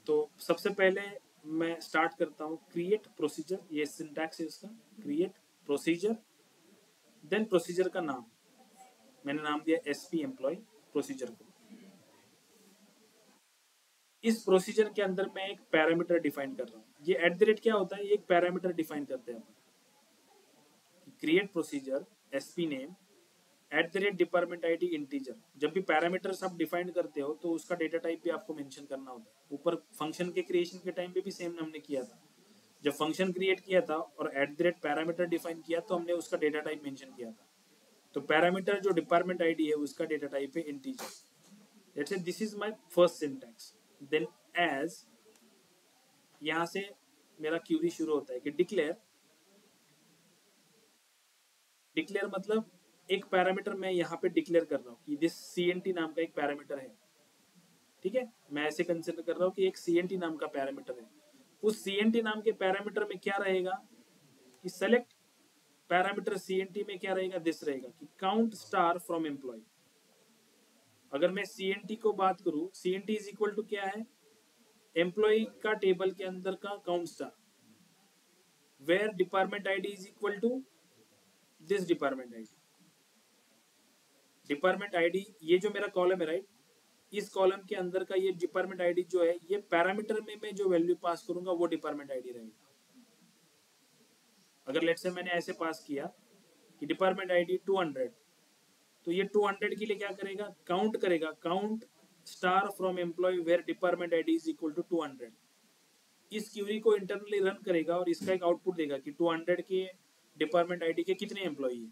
तो सबसे पहले मैं स्टार्ट करता हूँ क्रिएट प्रोसीजर, ये सिंटैक्स है उसका, क्रिएट प्रोसीजर, देन प्रोसीजर का नाम मैंने नाम दिया एसपी एम्प्लॉय प्रोसीजर को। इस प्रोसीजर के अंदर मैं एक पैरामीटर डिफाइन कर रहा हूँ, ये एट द रेट क्या होता है, ये एक पैरामीटर डिफाइन करते हैं अपन, create procedure SP name at the rate department ID integer. जब भी पैरामीटर्स आप डिफाइन करते हो तो उसका डेटा टाइप भी आपको मेंशन करना होता है। ऊपर फंक्शन के क्रिएशन के टाइम पे भी सेम हमने किया था, जब फंक्शन क्रिएट किया था और eight the rate parameter define किया तो हमने उसका डेटा टाइप मेंशन किया था। तो पैरामीटर जो डिपार्टमेंट आईडी है उसका डेटा टाइप है integer. Let's say this is my first syntax. Then as, यहाँ से मेरा क्यूरी शुरू होता है कि डिक्लेयर, डिक्लेयर मतलब एक पैरामीटर मैं यहाँ पे डिक्लेयर कर रहा हूँ कि दिस CNT नाम का एक पैरामीटर है, ठीक है, मैं ऐसे कंसिडर कर रहा हूँ कि एक CNT नाम का पैरामीटर है। उस CNT नाम के पैरामीटर में क्या रहेगा कि सेलेक्ट पैरामीटर सीएनटी में क्या रहेगा, दिस रहेगा कि काउंट स्टार फ्रॉम एम्प्लॉय। अगर मैं सीएनटी को बात करूं, सीएनटी इज इक्वल टू क्या है, एम्प्लॉय का टेबल के अंदर का count star, where department ID is equal to this department ID. Department ID ये जो मेरा कॉलम है राइट, इस कॉलम के अंदर का ये डिपार्टमेंट आईडी जो है, ये पैरामीटर में मैं जो वैल्यू पास करूंगा वो डिपार्टमेंट आईडी रहेगा। अगर लेट्स से मैंने ऐसे पास किया कि डिपार्टमेंट आईडी 200, तो ये 200 के लिए क्या करेगा, काउंट करेगा, count star from employee where department ID is equal to 200। इस क्यूरी को इंटरनली रन करेगा और इसका एक आउटपुट देगा कि 200 के डिपार्टमेंट आईडी के कितने एम्प्लॉई है,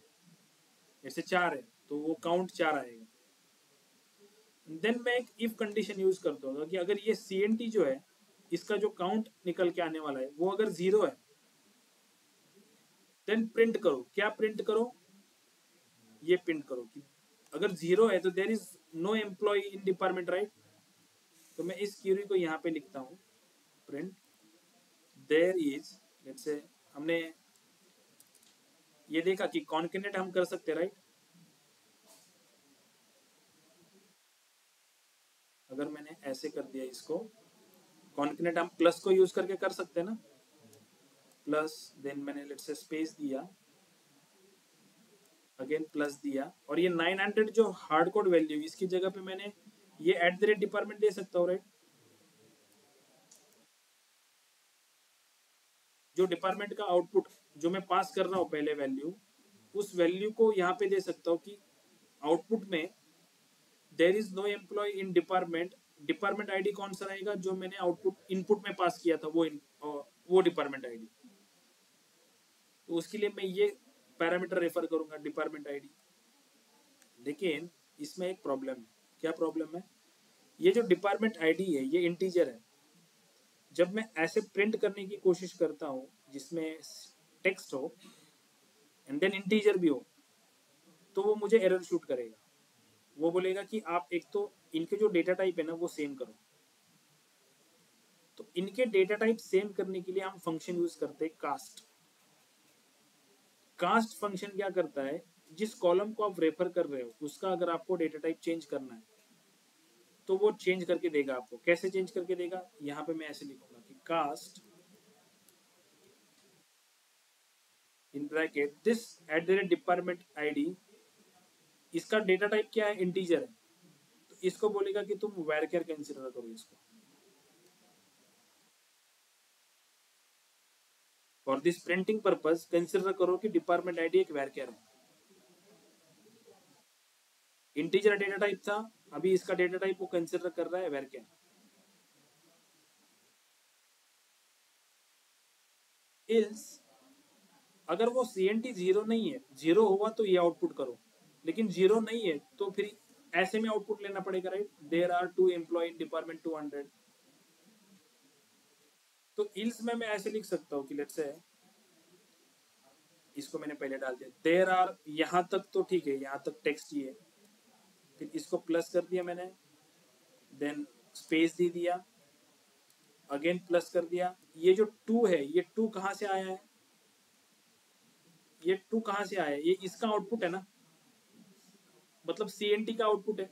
जैसे 4 है तो वो काउंट 4 आएगा। देन मैं एक इफ कंडीशन यूज करता हूँ कि अगर ये सीएनटी जो है, इसका जो काउंट निकल के आने वाला है वो अगर 0 है, देन प्रिंट करो। क्या प्रिंट करो, ये प्रिंट करो कि अगर 0 है तो there is no employ in department right. तो मैं इस क्यूरी को यहाँ पे लिखता हूँ, print there is, let's say हमने ये देखा कि कॉन्केनेट हम कर सकते राइट। अगर मैंने ऐसे कर दिया इसको, कॉन्केनेट हम प्लस को यूज करके कर सकते हैं ना, प्लस देन मैंने लेट्स से स्पेस दिया, अगेन प्लस दिया, और ये 900 जो हार्ड कोड वैल्यू, इसकी जगह पे मैंने ये @ डिपार्टमेंट दे सकता हूँ राइट। जो डिपार्टमेंट का आउटपुट जो मैं पास कर रहा हूँ पहले वैल्यू, उस वैल्यू को यहाँ पे दे सकता हूँ कि आउटपुट में there is no employ in department, department ID कौन सा रहेगा जो मैंने आउटपुट इनपुट में पास किया था, वो डिपार्टमेंट आईडी। तो उसके लिए मैं ये पैरामीटर रेफर करूंगा, डिपार्टमेंट आईडी। लेकिन इसमें एक प्रॉब्लम है। क्या प्रॉब्लम है, ये जो डिपार्टमेंट आईडी है ये इंटीजर है। जब मैं ऐसे प्रिंट करने की कोशिश करता हूँ जिसमें टेक्स्ट हो एंड देन इंटीजर भी हो, तो वो मुझे एरर शूट करेगा। वो बोलेगा कि आप एक तो इनके जो डेटा टाइप है ना वो सेम करो। तो इनके डेटा टाइप सेम करने के लिए हम फंक्शन यूज करते हैं कास्ट। कास्ट फंक्शन क्या करता है, जिस कॉलम को आप रेफर कर रहे हो उसका अगर आपको डेटा टाइप चेंज करना है तो वो चेंज करके देगा आपको। कैसे चेंज करके देगा, यहाँ पे मैं ऐसे लिखूंगा कि cast in bracket this @ department ID, इसका डेटा टाइप क्या है, इंटीजर है। तो इसको बोलेगा कि तुम वैरकेर कंसीडर करो इसको। For this printing purpose consider करो कि डिपार्टमेंट आईडी एक वैरकेर है। इंटीजर डेटा टाइप था, अभी इसका डेटा टाइप वो कंसीडर कर रहा है वैरकेर। इल्स अगर वो सीएनटी 0 नहीं है, 0 हुआ तो ये आउटपुट करो, लेकिन 0 नहीं है तो फिर ऐसे में आउटपुट लेना पड़ेगा right. There are 2 employee in department 200। तो इल्स में मैं ऐसे लिख सकता हूँ कि लेट्स से इसको मैंने पहले डाल दिया, देयर आर, यहां तक तो ठीक है, यहां तक टेक्स्ट ही है, फिर इसको प्लस कर दिया मैंने, देन स्पेस दे दिया, अगेन प्लस कर दिया। ये जो 2 है, ये 2 कहां से आया है, ये 2 कहां से आया है, ये इसका आउटपुट है ना, मतलब सीएनटी का आउटपुट है।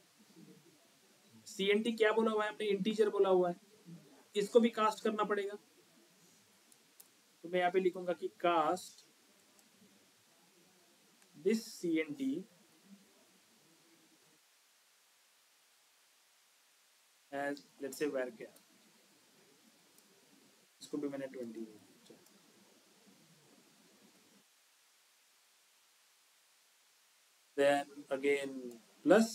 सीएनटी क्या बोला हुआ है हमने, इंटीजर बोला हुआ है, इसको भी कास्ट करना पड़ेगा। तो मैं यहाँ पे लिखूंगा कि cast this CNT as let's say varchar, इसको भी मैंने 20 दे दिया। then again plus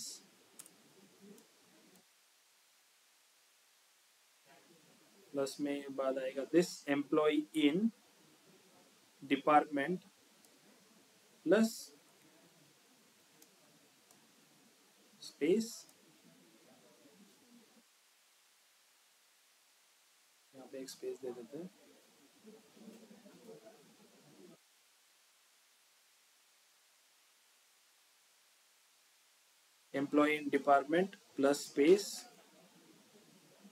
प्लस में बाद आएगा this employee in department plus space, यहाँ पे एक स्पेस दे देते हैं, employee in department plus space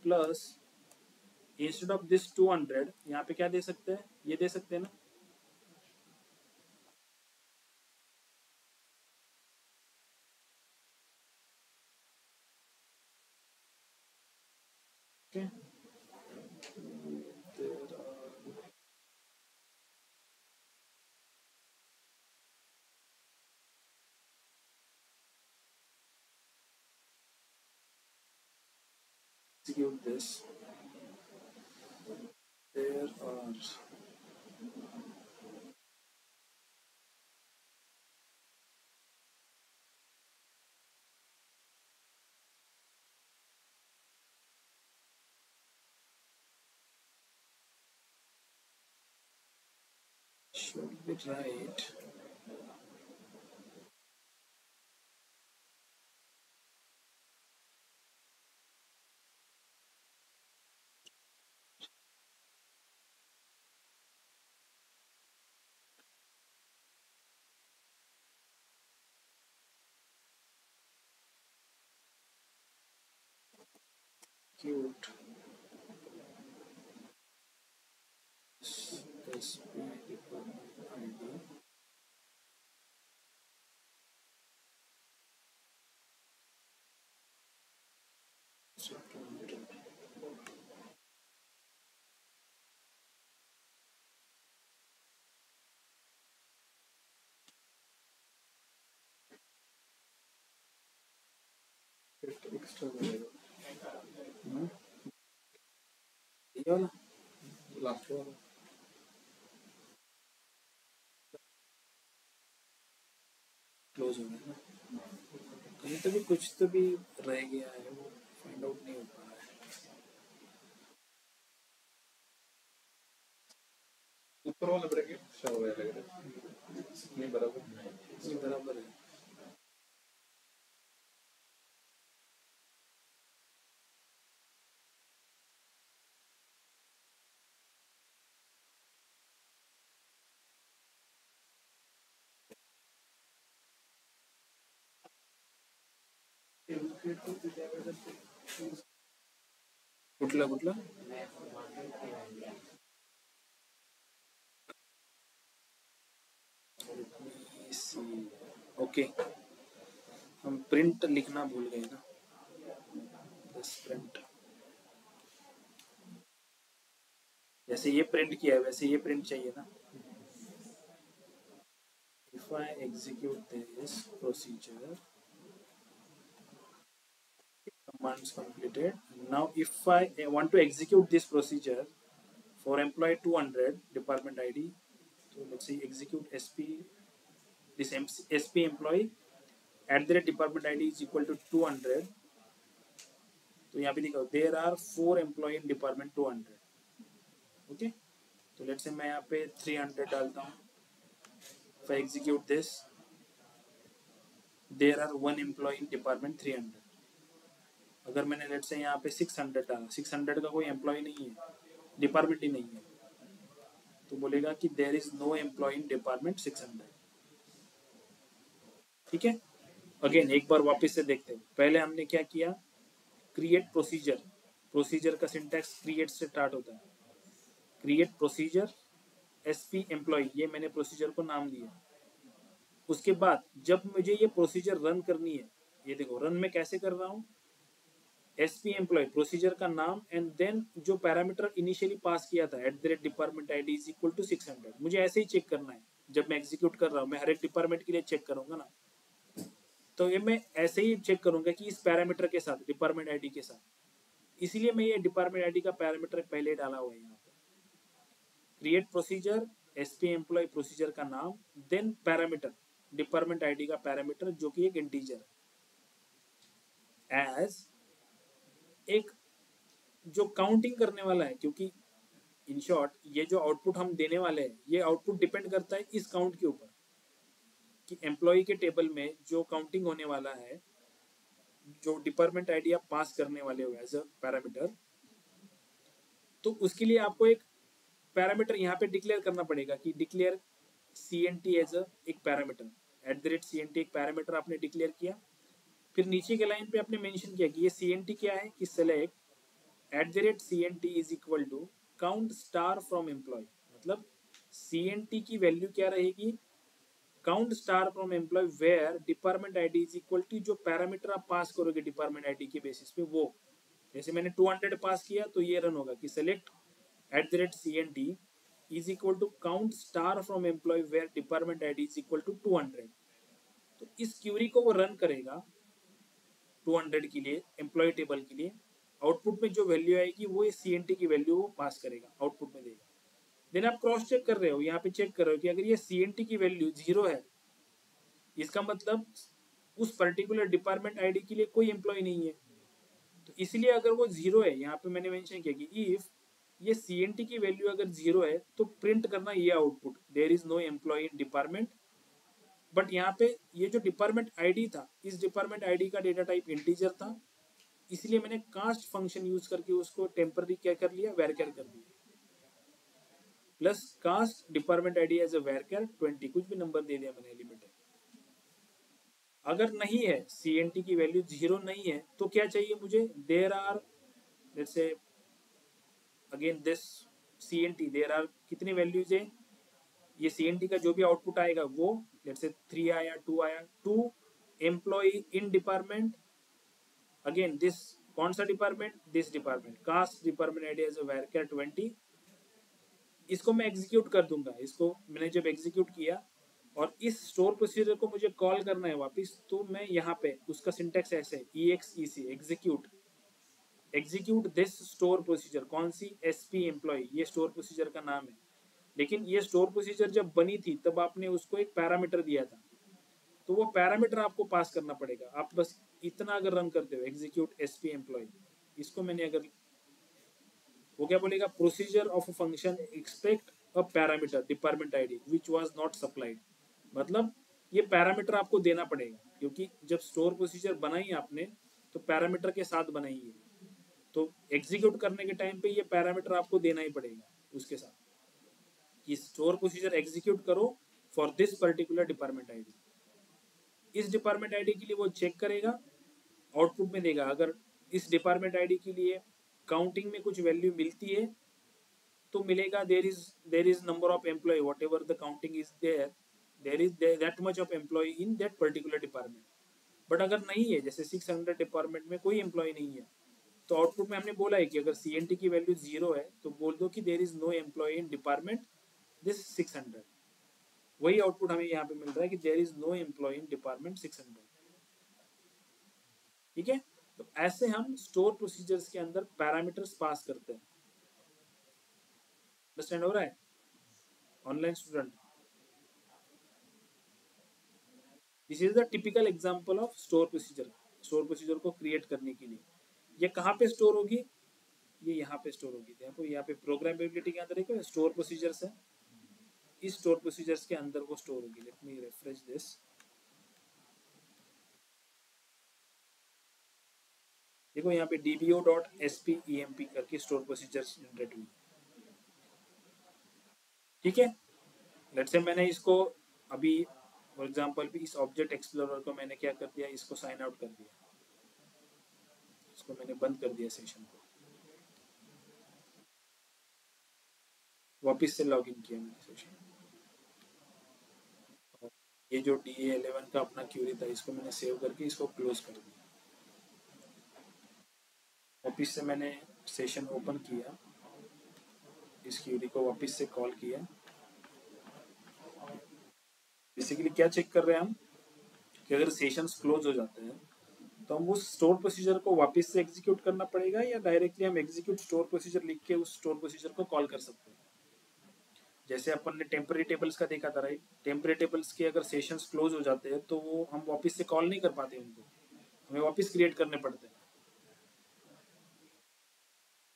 plus instead of this 200 यहाँ पे क्या दे सकते हैं, ये दे सकते हैं ना, Okay. Execute this. There are should be right. Execute SP department ID. Extra बनेगा ये वाला लास्ट वाला क्लोज हो गया ना कहीं तो भी कुछ तो भी रह गया है वो फाइंड आउट नहीं हो पा रहा है ऊपर वाला ब्रैकेट अच्छा हो गया लग रहा है नहीं बराबर ये बराबर है कुठला कुठला ओके हम प्रिंट लिखना भूल गए ना बस प्रिंट जैसे ये प्रिंट किया है वैसे ये प्रिंट चाहिए ना if I execute this procedure commands completed now if I want to execute this procedure for employee 200 department ID so let's say execute sp this sp employee at the department ID is equal to 200 तो यहाँ पे लिखा there are 4 employee in department 200 okay तो let's say मैं यहाँ पे 300 डालता हूँ if I execute this there are 1 employee in department 300 अगर मैंने लेट्स से यहाँ पे 600 डाला 600 का कोई एम्प्लॉय नहीं है डिपार्टमेंट ही नहीं है तो बोलेगा कि there is no employ in department 600 ठीक है अगेन एक बार वापस से देखते हैं पहले हमने क्या किया क्रिएट प्रोसीजर प्रोसीजर का सिंटैक्स क्रिएट से स्टार्ट होता है क्रिएट प्रोसीजर एसपी एम्प्लॉय ये मैंने प्रोसीजर को नाम दिया उसके बाद जब मुझे ये प्रोसीजर रन करनी है ये देखो रन में कैसे कर रहा हूँ एसपी एम्प्लॉय प्रोसीजर का नाम एंड देन जो पैरामीटर इनिशियली पास किया था @department id is equal to 600 मुझे ऐसे ही चेक करना है जब मैं एग्जीक्यूट कर रहा हूँ मैं हर एक डिपार्टमेंट के लिए चेक करूंगा ना तो ये मैं ऐसे ही चेक करूंगा कि इस पैरामीटर के साथ डिपार्टमेंट आईडी के साथ इसीलिए मैं ये डिपार्टमेंट आईडी का पैरामीटर पहले डाला हुआ है यहाँ पे create procedure SP employee procedure का नाम देन पैरामीटर डिपार्टमेंट आईडी का पैरामीटर जो कि एक इंटीजर एज एक जो काउंटिंग करने वाला है क्योंकि इन शॉर्ट ये जो आउटपुट हम देने वाले हैं ये आउटपुट डिपेंड करता है इस काउंट के ऊपर कि एम्प्लॉय के टेबल में जो काउंटिंग होने वाला है जो डिपार्टमेंट आईडी आप पास करने वाले हो एज अ पैरामीटर तो उसके लिए आपको एक पैरामीटर यहाँ पे डिक्लेयर करना पड़ेगा कि डिक्लेयर CNT एज अ एक पैरामीटर @CNT एक पैरामीटर आपने डिक्लेयर किया फिर नीचे के लाइन पे आपने मेंशन किया कि ये CNT क्या है कि select @CNT is equal to count star from employee मतलब CNT की वैल्यू क्या रहेगी count star from employee where department ID is equal to जो पैरामीटर आप पास करोगे डिपार्टमेंट आईडी के बेसिस पे वो जैसे मैंने 200 पास किया तो ये रन होगा कि select @CNT is equal to count star from employee where department ID is equal to 200। तो इस क्यूरी को वो रन करेगा 200 के लिए एम्प्लॉय टेबल के लिए। आउटपुट में जो वैल्यू आएगी वो इस CNT की वैल्यू वो पास करेगा, आउटपुट में देगा। देन आप क्रॉस चेक कर रहे हो, यहाँ पे चेक कर रहे हो कि अगर ये CNT की वैल्यू 0 है, इसका मतलब उस पर्टिकुलर डिपार्टमेंट आईडी के लिए कोई एम्प्लॉय नहीं है। तो इसलिए अगर वो 0 है, यहाँ पे मैंने मेंशन किया कि इफ ये CNT की वैल्यू अगर 0 है तो प्रिंट करना ये output, there is no employ in department. But यहाँ पे ये जो डिपार्टमेंट आईडी था, इस डिपार्टमेंट आईडी का डेटा टाइप इंटीजर था, इसलिए मैंने कास्ट फंक्शन यूज करके उसको टेम्पररी क्या कर लिया, वैरचर कर दिया। Plus cast department ID as a varchar 20, कुछ भी नंबर दे दिया मैंने एलिमेंट। अगर नहीं है CNT की वैल्यू 0 नहीं है तो क्या चाहिए मुझे, there are let's say again this CNT there are कितनी वैल्यूज है, ये CNT का जो भी आउटपुट आएगा वो लेट्स से 3 आया, 2 आया, 2 employee in department, again this कौन सा department, this department, cast department ID as a varchar 20। इसको मैं एग्जीक्यूट कर दूंगा। इसको मैंने जब एग्जीक्यूट किया और इस स्टोर प्रोसीजर को मुझे कॉल करना है वापस, तो मैं यहाँ पे उसका सिंटेक्स ऐसे EXEC execute this store procedure, कौन सी, SP एम्प्लॉय, ये स्टोर प्रोसीजर का नाम है। लेकिन ये स्टोर प्रोसीजर जब बनी थी तब आपने उसको एक पैरामीटर दिया था, तो वो पैरामीटर आपको पास करना पड़ेगा। आप बस इतना अगर रन करते हो एग्जीक्यूट SP एम्प्लॉय, इसको मैंने अगर, वो क्या बोलेगा, procedure of a function expect a parameter department ID which was not supplied. मतलब ये पैरामीटर आपको देना पड़ेगा, क्योंकि जब स्टोर प्रोसीजर बनाई आपने तो पैरामीटर के साथ बनाई है, तो एग्जीक्यूट करने के टाइम पे ये पैरामीटर आपको देना ही पड़ेगा उसके साथ कि स्टोर प्रोसीजर एग्जीक्यूट करो for this particular department ID. इस डिपार्टमेंट आईडी के लिए वो चेक करेगा, आउटपुट में देगा। अगर इस डिपार्टमेंट आईडी के लिए काउंटिंग में कुछ वैल्यू मिलती है तो मिलेगा there is number of employee, whatever the counting is there is that much of employee in that particular department. But अगर नहीं है, जैसे 600 डिपार्टमेंट में कोई एम्प्लॉय नहीं है, तो आउटपुट में हमने बोला है कि अगर CNT की वैल्यू 0 है तो बोल दो कि there is no employ in department this 600। वही आउटपुट हमें यहाँ पे मिल रहा है कि there is no employ in department 600। ठीक है, तो ऐसे हम स्टोर प्रोसीजर्स के अंदर पैरामीटर्स पास करते हैं। अंडरस्टैंड हो रहा है online student? This is the typical example of store procedure. Store procedure को क्रिएट करने के लिए ये कहाँ पे स्टोर होगी, ये यहाँ पे स्टोर होगी। देखो यहाँ पे प्रोग्रामेबिलिटी के अंदर एक स्टोर प्रोसीजर्स है, इस स्टोर प्रोसीजर्स के अंदर वो स्टोर होगी। Let me refresh this. देखो यहाँ पे dbo.spemp करके स्टोर प्रोसीजर्स जनरेट हुई। ठीक है, लेट्स से मैंने इसको अभी फॉर एग्जांपल भी इस ऑब्जेक्ट एक्सप्लोरर को मैंने क्या कर दिया, इसको साइन आउट कर दिया, इसको मैंने बंद कर दिया सेशन को, वापस से लॉगिन किया मैंने सेशन। ये जो DA11 का अपना क्यूरी था इसको मैंने सेव करके इसको क्लोज कर दिया। वापस से मैंने सेशन ओपन किया, इस क्यूरी को वापस से कॉल किया। बेसिकली क्या चेक कर रहे हैं हम कि अगर सेशंस क्लोज हो जाते हैं तो हम उस स्टोर प्रोसीजर को वापस से एग्जीक्यूट करना पड़ेगा या डायरेक्टली हम एग्जीक्यूट स्टोर प्रोसीजर लिख के उस स्टोर प्रोसीजर को कॉल कर सकते हैं। जैसे अपन ने टेम्पररी टेबल्स का देखा था, राइट? टेम्पररी टेबल्स के अगर सेशंस क्लोज हो जाते हैं तो वो हम वापस से कॉल नहीं कर पाते, उनको हमें वापस क्रिएट करने पड़ते हैं।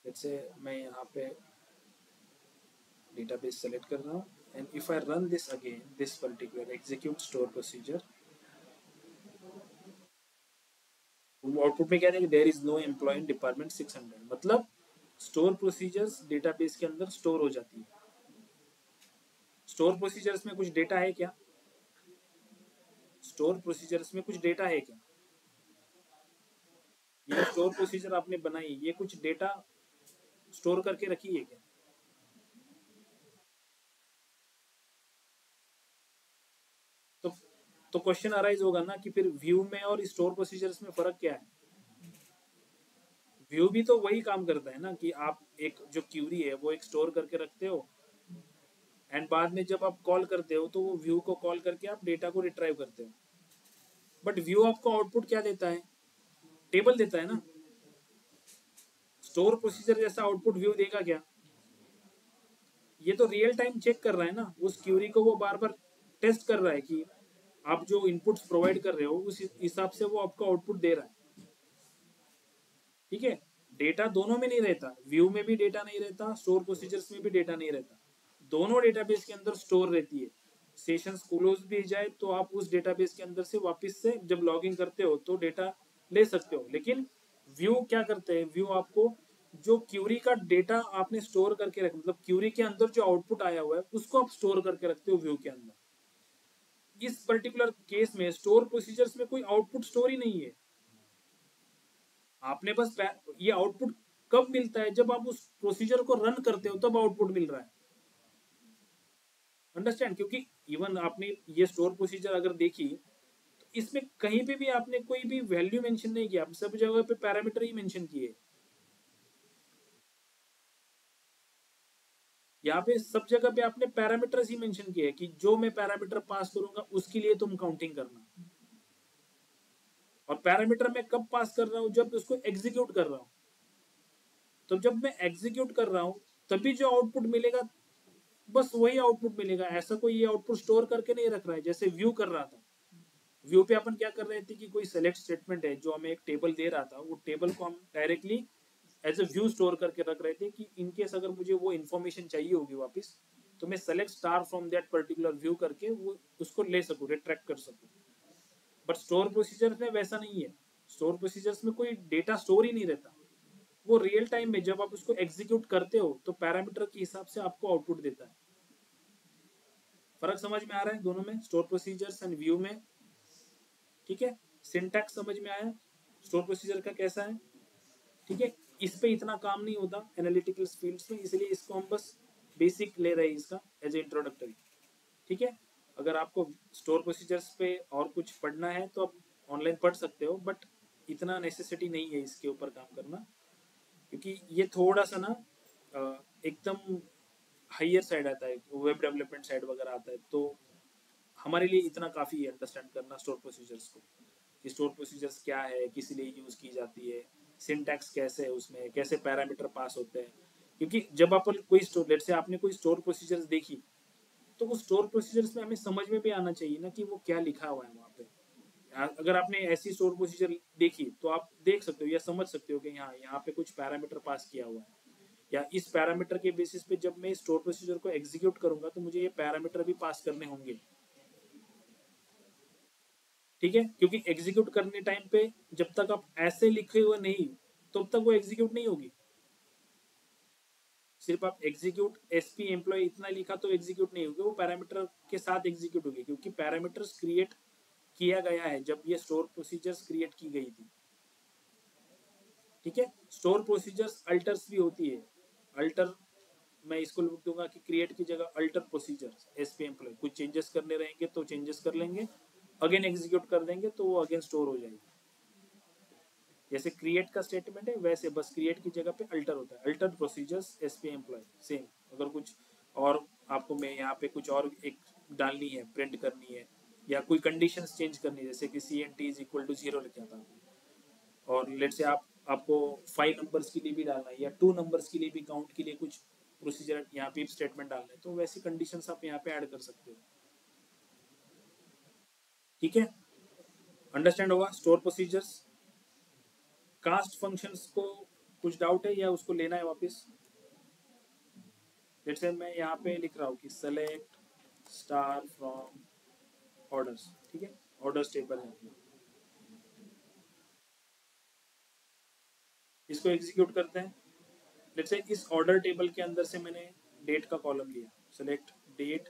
जैसे मैं यहाँ पे डेटाबेस सेलेक्ट कर रहा हूँ and if I run this again, this particular execute store procedure, output में क्या है, there is no employ in department 600। मतलब स्टोर प्रोसीजर्स डेटाबेस के अंदर स्टोर हो जाती है। स्टोर प्रोसीजर्स में कुछ डेटा है क्या? स्टोर प्रोसीजर्स में कुछ डेटा है क्या? ये स्टोर प्रोसीजर आपने बनाई, ये कुछ डेटा स्टोर करके रखी है क्या? तो क्वेश्चन अराइज होगा ना कि फिर व्यू में और स्टोर प्रोसीजर्स में फर्क क्या है? व्यू भी तो वही काम करता है ना कि आप एक जो क्यूरी है वो एक स्टोर करके रखते हो, एंड बाद में जब आप कॉल करते हो तो वो व्यू को कॉल करके आप डेटा को रिट्राइव करते हो। बट व्यू आपको आउटपुट क्या देता है? टेबल देता है ना। स्टोर प्रोसीजर जैसा आउटपुट व्यू देगा क्या? ये तो रियल टाइम चेक कर रहा है ना, उस क्यूरी को वो बार बार टेस्ट कर रहा है कि आप जो इनपुट्स प्रोवाइड कर रहे हो उस हिसाब से वो आपको आउटपुट दे रहा है। ठीक है, डेटा दोनों में नहीं रहता, व्यू में भी डेटा नहीं रहता, स्टोर प्रोसीजर्स में भी डेटा नहीं रहता, दोनों डेटाबेस के अंदर स्टोर रहती है। सेशंस क्लोज भी जाए तो आप उस डेटाबेस के अंदर से वापस से जब लॉगिन करते हो तो डेटा ले सकते हो। लेकिन व्यू क्या करते हैं? व्यू आपको जो क्यूरी का डेटा आपने स्टोर करके रख, मतलब क्यूरी के अंदर जो आउटपुट आया हुआ है उसको आप स्टोर करके रखते हो व्यू के अंदर। इस पर्टिकुलर केस में स्टोर प्रोसीजर्स में कोई आउटपुट स्टोर ही नहीं है। आपने बस ये आउटपुट कब मिलता है? जब आप उस प्रोसीजर को रन करते हो तब आउटपुट मिल रहा है। अंडरस्टैंड? क्योंकि इवन आपने ये स्टोर प्रोसीजर अगर देखी तो इसमें कहीं पे भी आपने कोई भी वैल्यू मेंशन नहीं किया, सब जगह पे पैरामीटर ही मेंशन किए। यहाँ पे सब जगह पे आपने पैरामीटर्स ही मेंशन किए कि जो मैं पैरामीटर पास करूंगा उसके लिए तुम काउंटिंग करना। और पैरामीटर मैं कब पास कर रहा हूं? जब उसको एग्जीक्यूट कर रहा हूं। तो जब मैं एग्जीक्यूट कर रहा हूं तभी जो आउटपुट मिलेगा बस वही आउटपुट मिलेगा। ऐसा कोई ये आउटपुट स्टोर करके नहीं रख रहा है जैसे व्यू कर रहा था। व्यू पे अपन क्या कर रहे थे कि कोई सेलेक्ट स्टेटमेंट है जो हमें एक टेबल दे रहा था, वो टेबल को हम directly as a view store करके रख रहे थे कि इनकेस अगर मुझे वो इन्फॉर्मेशन चाहिए होगी वापस तो मैं select star from that particular view करके वो उसको ले सकूं, रिट्रैक्ट कर सकूं। बट स्टोर प्रोसीजर्स में वैसा नहीं है। स्टोर प्रोसीजर्स में कोई डेटा स्टोर ही नहीं रहता। वो रियल टाइम में जब आप उसको एग्जीक्यूट करते हो तो पैरामीटर के हिसाब से आपको आउटपुट देता है। फर्क समझ में आ रहा है दोनों में, स्टोर प्रोसीजर्स एंड व्यू में? ठीक है, सिंटैक्स समझ में आया स्टोर प्रोसीजर का कैसा है? ठीक है, इस पे इतना काम नहीं होता एनालिटिकल फील्ड्स में, इसलिए इसको हम बस बेसिक ले रहे हैं इसका एज ए इंट्रोडक्टरी। ठीक है, अगर आपको स्टोर प्रोसीजर्स पे और कुछ पढ़ना है तो आप ऑनलाइन पढ़ सकते हो, बट इतना नेसेसिटी नहीं है इसके ऊपर काम करना, क्योंकि ये थोड़ा सा ना एकदम हायर साइड आता है, वेब डेवलपमेंट साइड वगैरह आता है, तो हमारे लिए इतना काफ़ी है अंडरस्टैंड करना स्टोर प्रोसीजर्स को कि स्टोर प्रोसीजर्स क्या है, किस लिए यूज़ की जाती है, सिंटैक्स कैसे है, उसमें कैसे पैरामीटर पास होते हैं। क्योंकि जब आप कोई स्टोर, लेट से आपने कोई स्टोर प्रोसीजर्स देखी तो वो स्टोर प्रोसीजर्स में हमें समझ में भी आना चाहिए ना कि वो क्या लिखा हुआ है वहाँ पे। अगर आपने ऐसी स्टोर प्रोसीजर देखी तो आप देख सकते हो या समझ सकते हो कि यहाँ पे कुछ पैरामीटर पास किया हुआ है, या इस पैरामीटर के बेसिस पे जब मैं स्टोर प्रोसीजर को एग्जीक्यूट करूंगा तो मुझे ये पैरामीटर भी पास करने होंगे। ठीक है, क्योंकि एग्जीक्यूट करने टाइम पे जब तक आप ऐसे लिखे हुए नहीं तब तक वो एग्जीक्यूट नहीं होगी। सिर्फ आप एग्जीक्यूट एसपी एम्प्लॉय इतना लिखा तो एग्जीक्यूट नहीं होगी, वो पैरामीटर के साथ एग्जीक्यूट होगी, क्योंकि पैरामीटर्स क्रिएट किया गया है जब ये स्टोर प्रोसीजर्स क्रिएट की गई थी। ठीक है, स्टोर प्रोसीजर्स अल्टर्स भी होती है। अल्टर मैं इसको लिख दूंगा कि क्रिएट की जगह अल्टर प्रोसीजर्स एसपी एम्प्लॉय, कुछ चेंजेस करने रहेंगे तो चेंजेस कर लेंगे, अगेन एग्जीक्यूट कर देंगे तो वो अगेन स्टोर हो जाएगी। जैसे क्रिएट का स्टेटमेंट है वैसे बस क्रिएट की जगह पे अल्टर होता है, alter procedures SP employ same. अगर कुछ और आपको मैं यहाँ पे कुछ और एक डालनी है, प्रिंट करनी है, या कोई कंडीशंस चेंज करनी है, जैसे कि CNT इज इक्वल टू 0 लिखा था और लेट से आपको 5 नंबर्स के लिए भी डालना है या 2 नंबर्स के लिए भी काउंट के लिए कुछ प्रोसीजर यहाँ पे स्टेटमेंट डालना है, तो वैसी कंडीशंस आप यहाँ पे ऐड कर सकते हो। ठीक है, अंडरस्टैंड होगा स्टोर प्रोसीजर्स। कास्ट फंक्शंस को कुछ डाउट है या उसको लेना है वापस? जैसे मैं यहाँ पे लिख रहा हूँ कि सेलेक्ट स्टार फ्रॉम ऑर्डर्स। ठीक है, ऑर्डर्स टेबल है, इसको एग्जीक्यूट करते हैं। लेट्स से इस ऑर्डर टेबल के अंदर से मैंने डेट का कॉलम लिया, सेलेक्ट डेट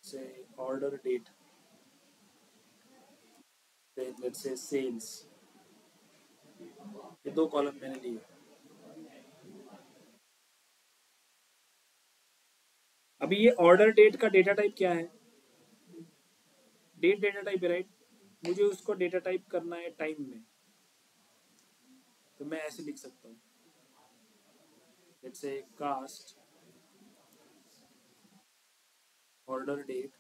से order date, let's say sales, ये 2 कॉलम मैंने लिए। अभी ये ऑर्डर डेट का डेटा टाइप क्या है? डेट डेटा टाइप है, राइट? मुझे उसको डेटा टाइप करना है टाइम में। तो मैं ऐसे लिख सकता हूँ, let's say cast order date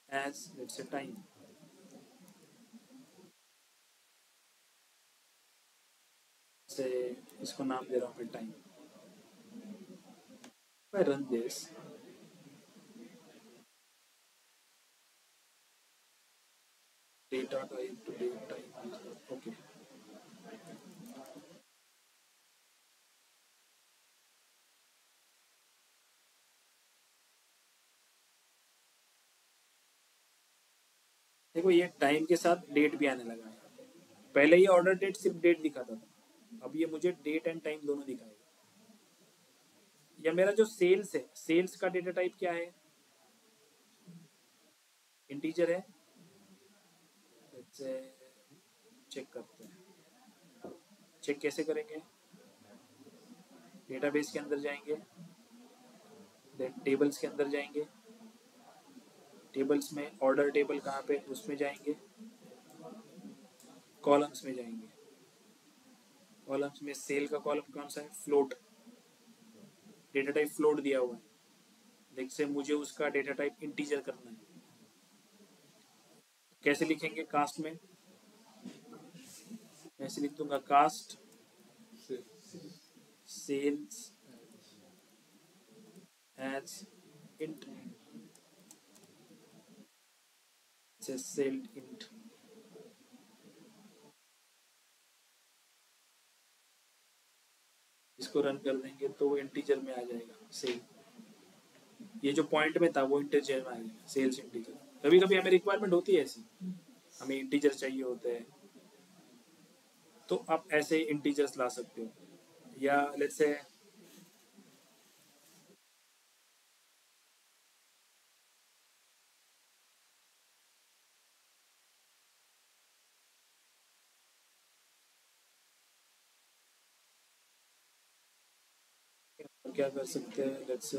as let's say time, से इसको नाम दे रहा हूँ मैं time. I run this, data type to date type, okay. देखो ये टाइम के साथ डेट भी आने लगा है। पहले ये ऑर्डर डेट सिर्फ डेट दिखाता था, अब ये मुझे डेट एंड टाइम दोनों दिखाएगा। या मेरा जो सेल्स है, सेल्स का डेटा टाइप क्या है, इंटीजर है। चेक करते हैं, चेक कैसे करेंगे, डेटाबेस के अंदर जाएंगे, देन टेबल्स के अंदर जाएंगे, टेबल्स में ऑर्डर टेबल कहाँ पे, उसमें जाएंगे, कॉलम्स में जाएंगे, कॉलम्स में सेल का कॉलम कौन सा है, फ्लोट, डेटा टाइप फ्लोट दिया हुआ है, देख से मुझे उसका डेटा टाइप इंटीजर करना है। कैसे लिखेंगे, कास्ट में ऐसे लिख दूंगा, cast sales as int, sales int. इसको रन कर देंगे तो वो इंटीजर में आ जाएगा सेल, ये जो पॉइंट में था वो इंटीजर में आ जाएगा, सेल्स इंटीजर। कभी कभी हमें रिक्वायरमेंट होती है ऐसी, हमें इंटीजर चाहिए होते हैं, तो आप ऐसे इंटीजर्स ला सकते हो। या लेट्स से क्या कर सकते हैं, लेट्स से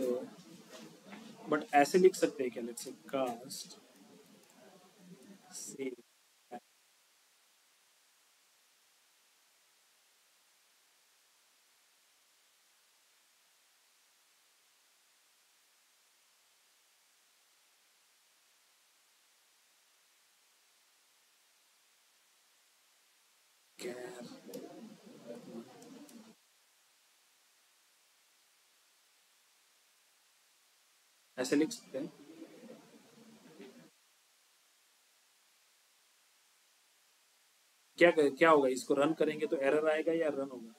बट ऐसे लिख सकते हैं क्या, लेट्स से कास्ट सेल कैर, ऐसे लिख सकते हैं। क्या होगा, इसको रन करेंगे तो एरर आएगा या रन होगा,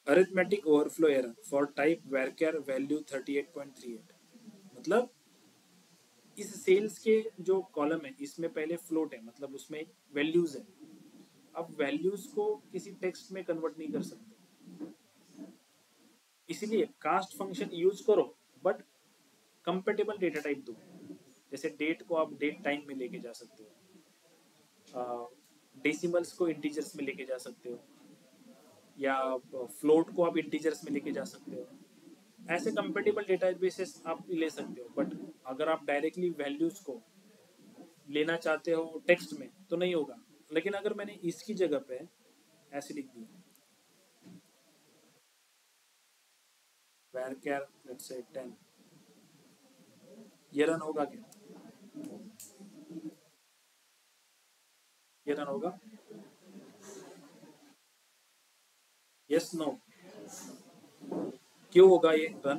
arithmetic overflow error for type varchar value 38.38। मतलब इस सेल्स के जो कॉलम है इसमें पहले फ्लोट है, मतलब उसमें वैल्यूज है, अब वैल्यूज को किसी टेक्स्ट में कन्वर्ट नहीं कर सकते, इसीलिए कास्ट फंक्शन यूज करो बट कंपेटेबल डेटा टाइप दो। जैसे डेट को आप डेट टाइम में लेके जा सकते हो, डेसिमल्स को इंटीजर्स में लेके जा सकते हो, या फ्लोट को आप इंटीजर्स में लेके जा सकते हो। ऐसे कंपेटेबल डेटाबेसेस आप ले सकते हो, बट अगर आप डायरेक्टली वैल्यूज को लेना चाहते हो टेक्स्ट में तो नहीं होगा। लेकिन अगर मैंने इसकी जगह पे ऐसे लिख दिया varchar लेट्स से 10, ये रन होगा क्या, ये रन होगा, यस नो, क्यों होगा ये रन,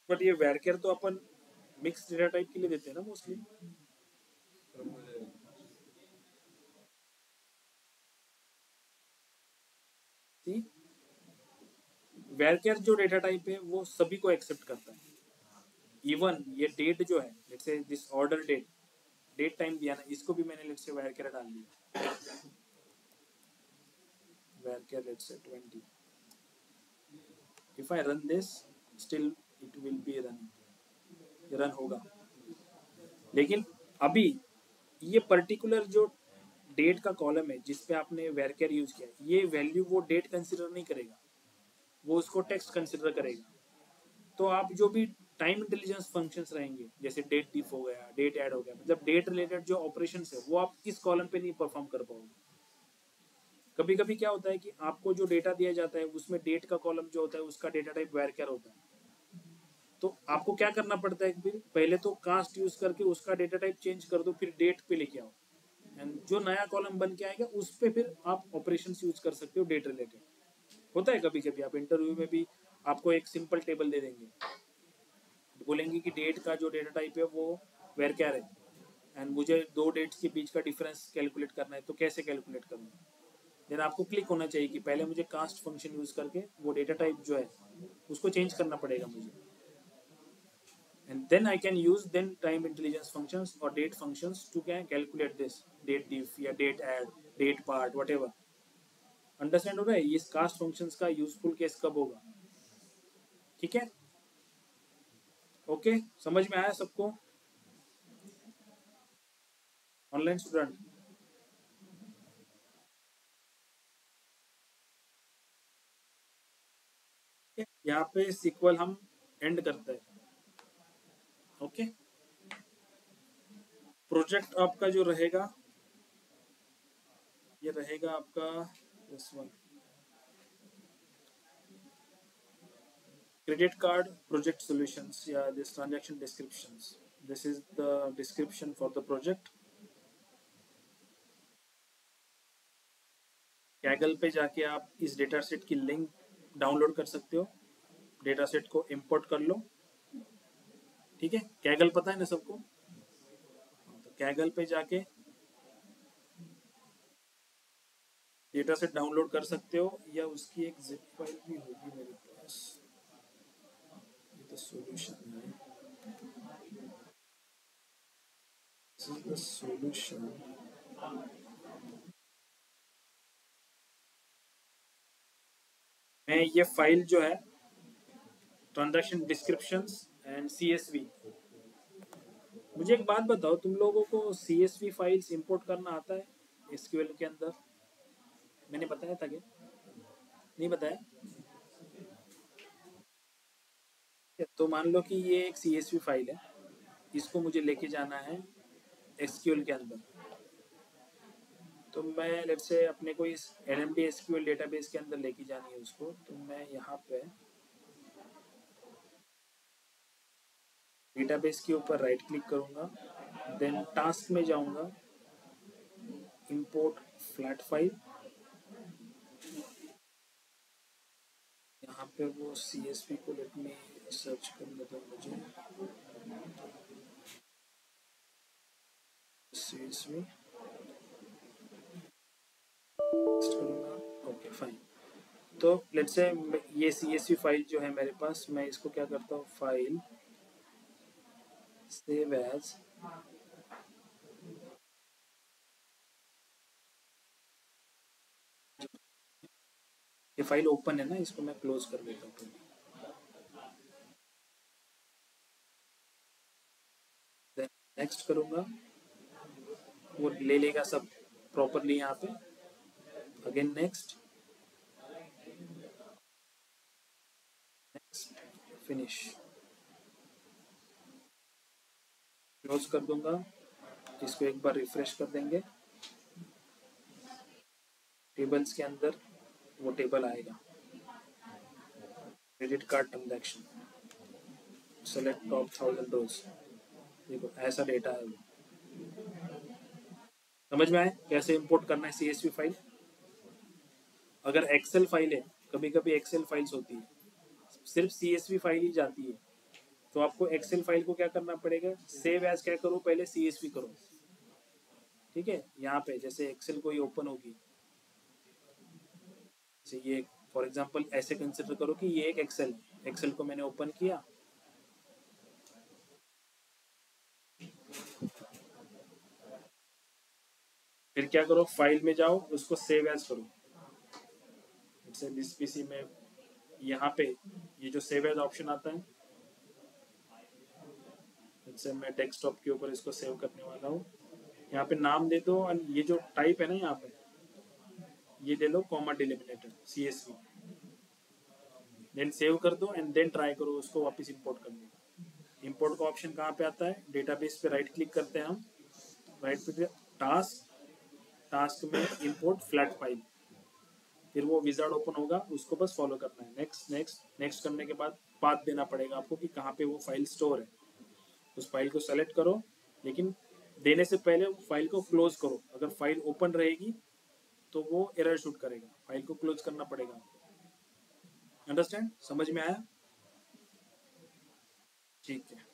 बट ये varchar तो अपन मिक्स डेटा टाइप के लिए देते हैं ना मोस्टली। varchar जो डेटा टाइप है वो सभी को एक्सेप्ट करता है, इवन ये डेट जो है, let's say this order date, date time दिया ना, इसको भी मैंने लेट्स से varchar डाल दिया, varchar let's say 20, if I run this still it will be running, ये रन होगा। लेकिन अभी ये पर्टिकुलर जो डेट का कॉलम है जिस पे आपने वेरकेर यूज किया, ये वैल्यू वो डेट कंसिडर नहीं करेगा, वो उसको टेक्स्ट कंसिडर करेगा। तो आप जो भी टाइम इंटेलिजेंस फंक्शंस रहेंगे, जैसे डेट डिफ हो गया, डेट ऐड हो गया, मतलब डेट रिलेटेड जो ऑपरेशंस है वो आप इस कॉलम पे नहीं परफॉर्म कर पाओगे। कभी कभी क्या होता है कि आपको जो डेटा दिया जाता है उसमें डेट का कॉलम जो होता है उसका डेटा टाइप वेरकेर होता है, तो आपको क्या करना पड़ता है कि पहले तो कास्ट यूज करके उसका डेटा टाइप चेंज कर दो, फिर डेट पे लेके आओ, एंड जो नया कॉलम बन के आएगा उस पे फिर आप ऑपरेशंस यूज कर सकते हो डेट रिलेटेड। होता है कभी कभी आप इंटरव्यू में भी आपको एक सिंपल टेबल दे देंगे, बोलेंगे कि डेट का जो डेटा टाइप है वो वेरकेर है, एंड मुझे दो डेट्स के बीच का डिफरेंस कैलकुलेट करना है, तो कैसे कैलकुलेट करूँ। देन आपको क्लिक होना चाहिए कि पहले मुझे कास्ट फंक्शन यूज करके वो डेटा टाइप जो है उसको चेंज करना पड़ेगा मुझे, and then I can use then time intelligence functions or date functions to can calculate this date diff या date add, date part, whatever। Understand हो रहा है ये कास्ट फंक्शंस का यूजफुल केस कब होगा। ठीक है, ओके, समझ में आया सबको ऑनलाइन स्टूडेंट। यहाँ पे सीक्वल हम एंड करते हैं। ओके, प्रोजेक्ट आपका जो रहेगा ये रहेगा आपका this one, credit card project solutions या this transaction descriptions, this is the description for the project। Kaggle पे जाके आप इस डेटा सेट की लिंक डाउनलोड कर सकते हो, डेटा सेट को इंपोर्ट कर लो। ठीक है, कैगल पता है ना सबको, तो कैगल पे जाके डेटा सेट डाउनलोड कर सकते हो, या उसकी एक जिप फाइल भी होगी मेरे पास, ये तो सॉल्यूशन है, दिस इज द सॉल्यूशन। मैं ये फाइल जो है ट्रांजैक्शन डिस्क्रिप्शंस एंड CSV, मुझे एक बात बताओ, तुम लोगों को CSV फाइल्स इंपोर्ट करना आता है SQL के अंदर? मैंने बताया था क्या, नहीं बताया? तो मान लो कि ये एक CSV फाइल है, इसको मुझे लेके जाना है SQL के अंदर, तो मैं लेट्स से अपने को इस NMD SQL डेटाबेस के अंदर लेके जानी है उसको, तो मैं यहाँ पे डेटाबेस के ऊपर राइट क्लिक करूँगा, देन टास्क में जाऊँगा, इंपोर्ट फ्लैट फाइल, यहाँ पे वो CSV को लेट में सर्च करने दो मुझे, CSV ओके फाइन। तो लेट्स से ये CSV फाइल जो है मेरे पास, मैं इसको क्या करता हूँ, फाइल सेव एज, ये फाइल ओपन है ना, इसको मैं क्लोज कर देता हूँ। देन नेक्स्ट करूँगा, वो ले लेगा सब प्रॉपरली यहाँ पे, again next, next, finish, close कर दूंगा, इसको एक बार रिफ्रेश कर देंगे, टेबल्स के अंदर वो टेबल आएगा, credit card transaction, select top 1000 रोज, देखो ऐसा डेटा है। समझ में आए कैसे इंपोर्ट करना है CSV फाइल? अगर एक्सेल फाइल है, कभी कभी एक्सेल फाइल्स होती है, सिर्फ CSV फाइल ही जाती है, तो आपको एक्सेल फाइल को क्या करना पड़ेगा, सेव एज क्या करो, पहले CSV करो। ठीक है, यहाँ पे जैसे एक्सेल कोई ओपन होगी, जैसे ये फॉर एग्जांपल ऐसे कंसिडर करो कि ये एक एक्सेल को मैंने ओपन किया, फिर क्या करो, फाइल में जाओ, उसको सेव एज करो, जैसे दिस पीसी में यहाँ पे ये जो सेव एज ऑप्शन आता है, जैसे मैं डेस्कटॉप के ऊपर इसको सेव करने वाला हूँ, यहाँ पे नाम दे दो और ये जो टाइप है ना यहाँ पे ये दे लो कॉमा डिलिमिनेटर CSV, देन सेव कर दो एंड देन ट्राई करो उसको वापस इंपोर्ट करने का। इंपोर्ट का ऑप्शन कहाँ पे आता है, डेटाबेस पे राइट क्लिक करते हैं हम, राइट पे टास्क में इंपोर्ट फ्लैट फाइल, फिर वो विजार्ड ओपन होगा, उसको बस फॉलो करना है। नेक्स्ट नेक्स्ट नेक्स्ट करने के बाद पाथ देना पड़ेगा आपको कि कहाँ पे वो फाइल स्टोर है, उस फाइल को सेलेक्ट करो, लेकिन देने से पहले फाइल को क्लोज करो। अगर फाइल ओपन रहेगी तो वो एरर शूट करेगा, फाइल को क्लोज करना पड़ेगा। अंडरस्टैंड, समझ में आया? ठीक है।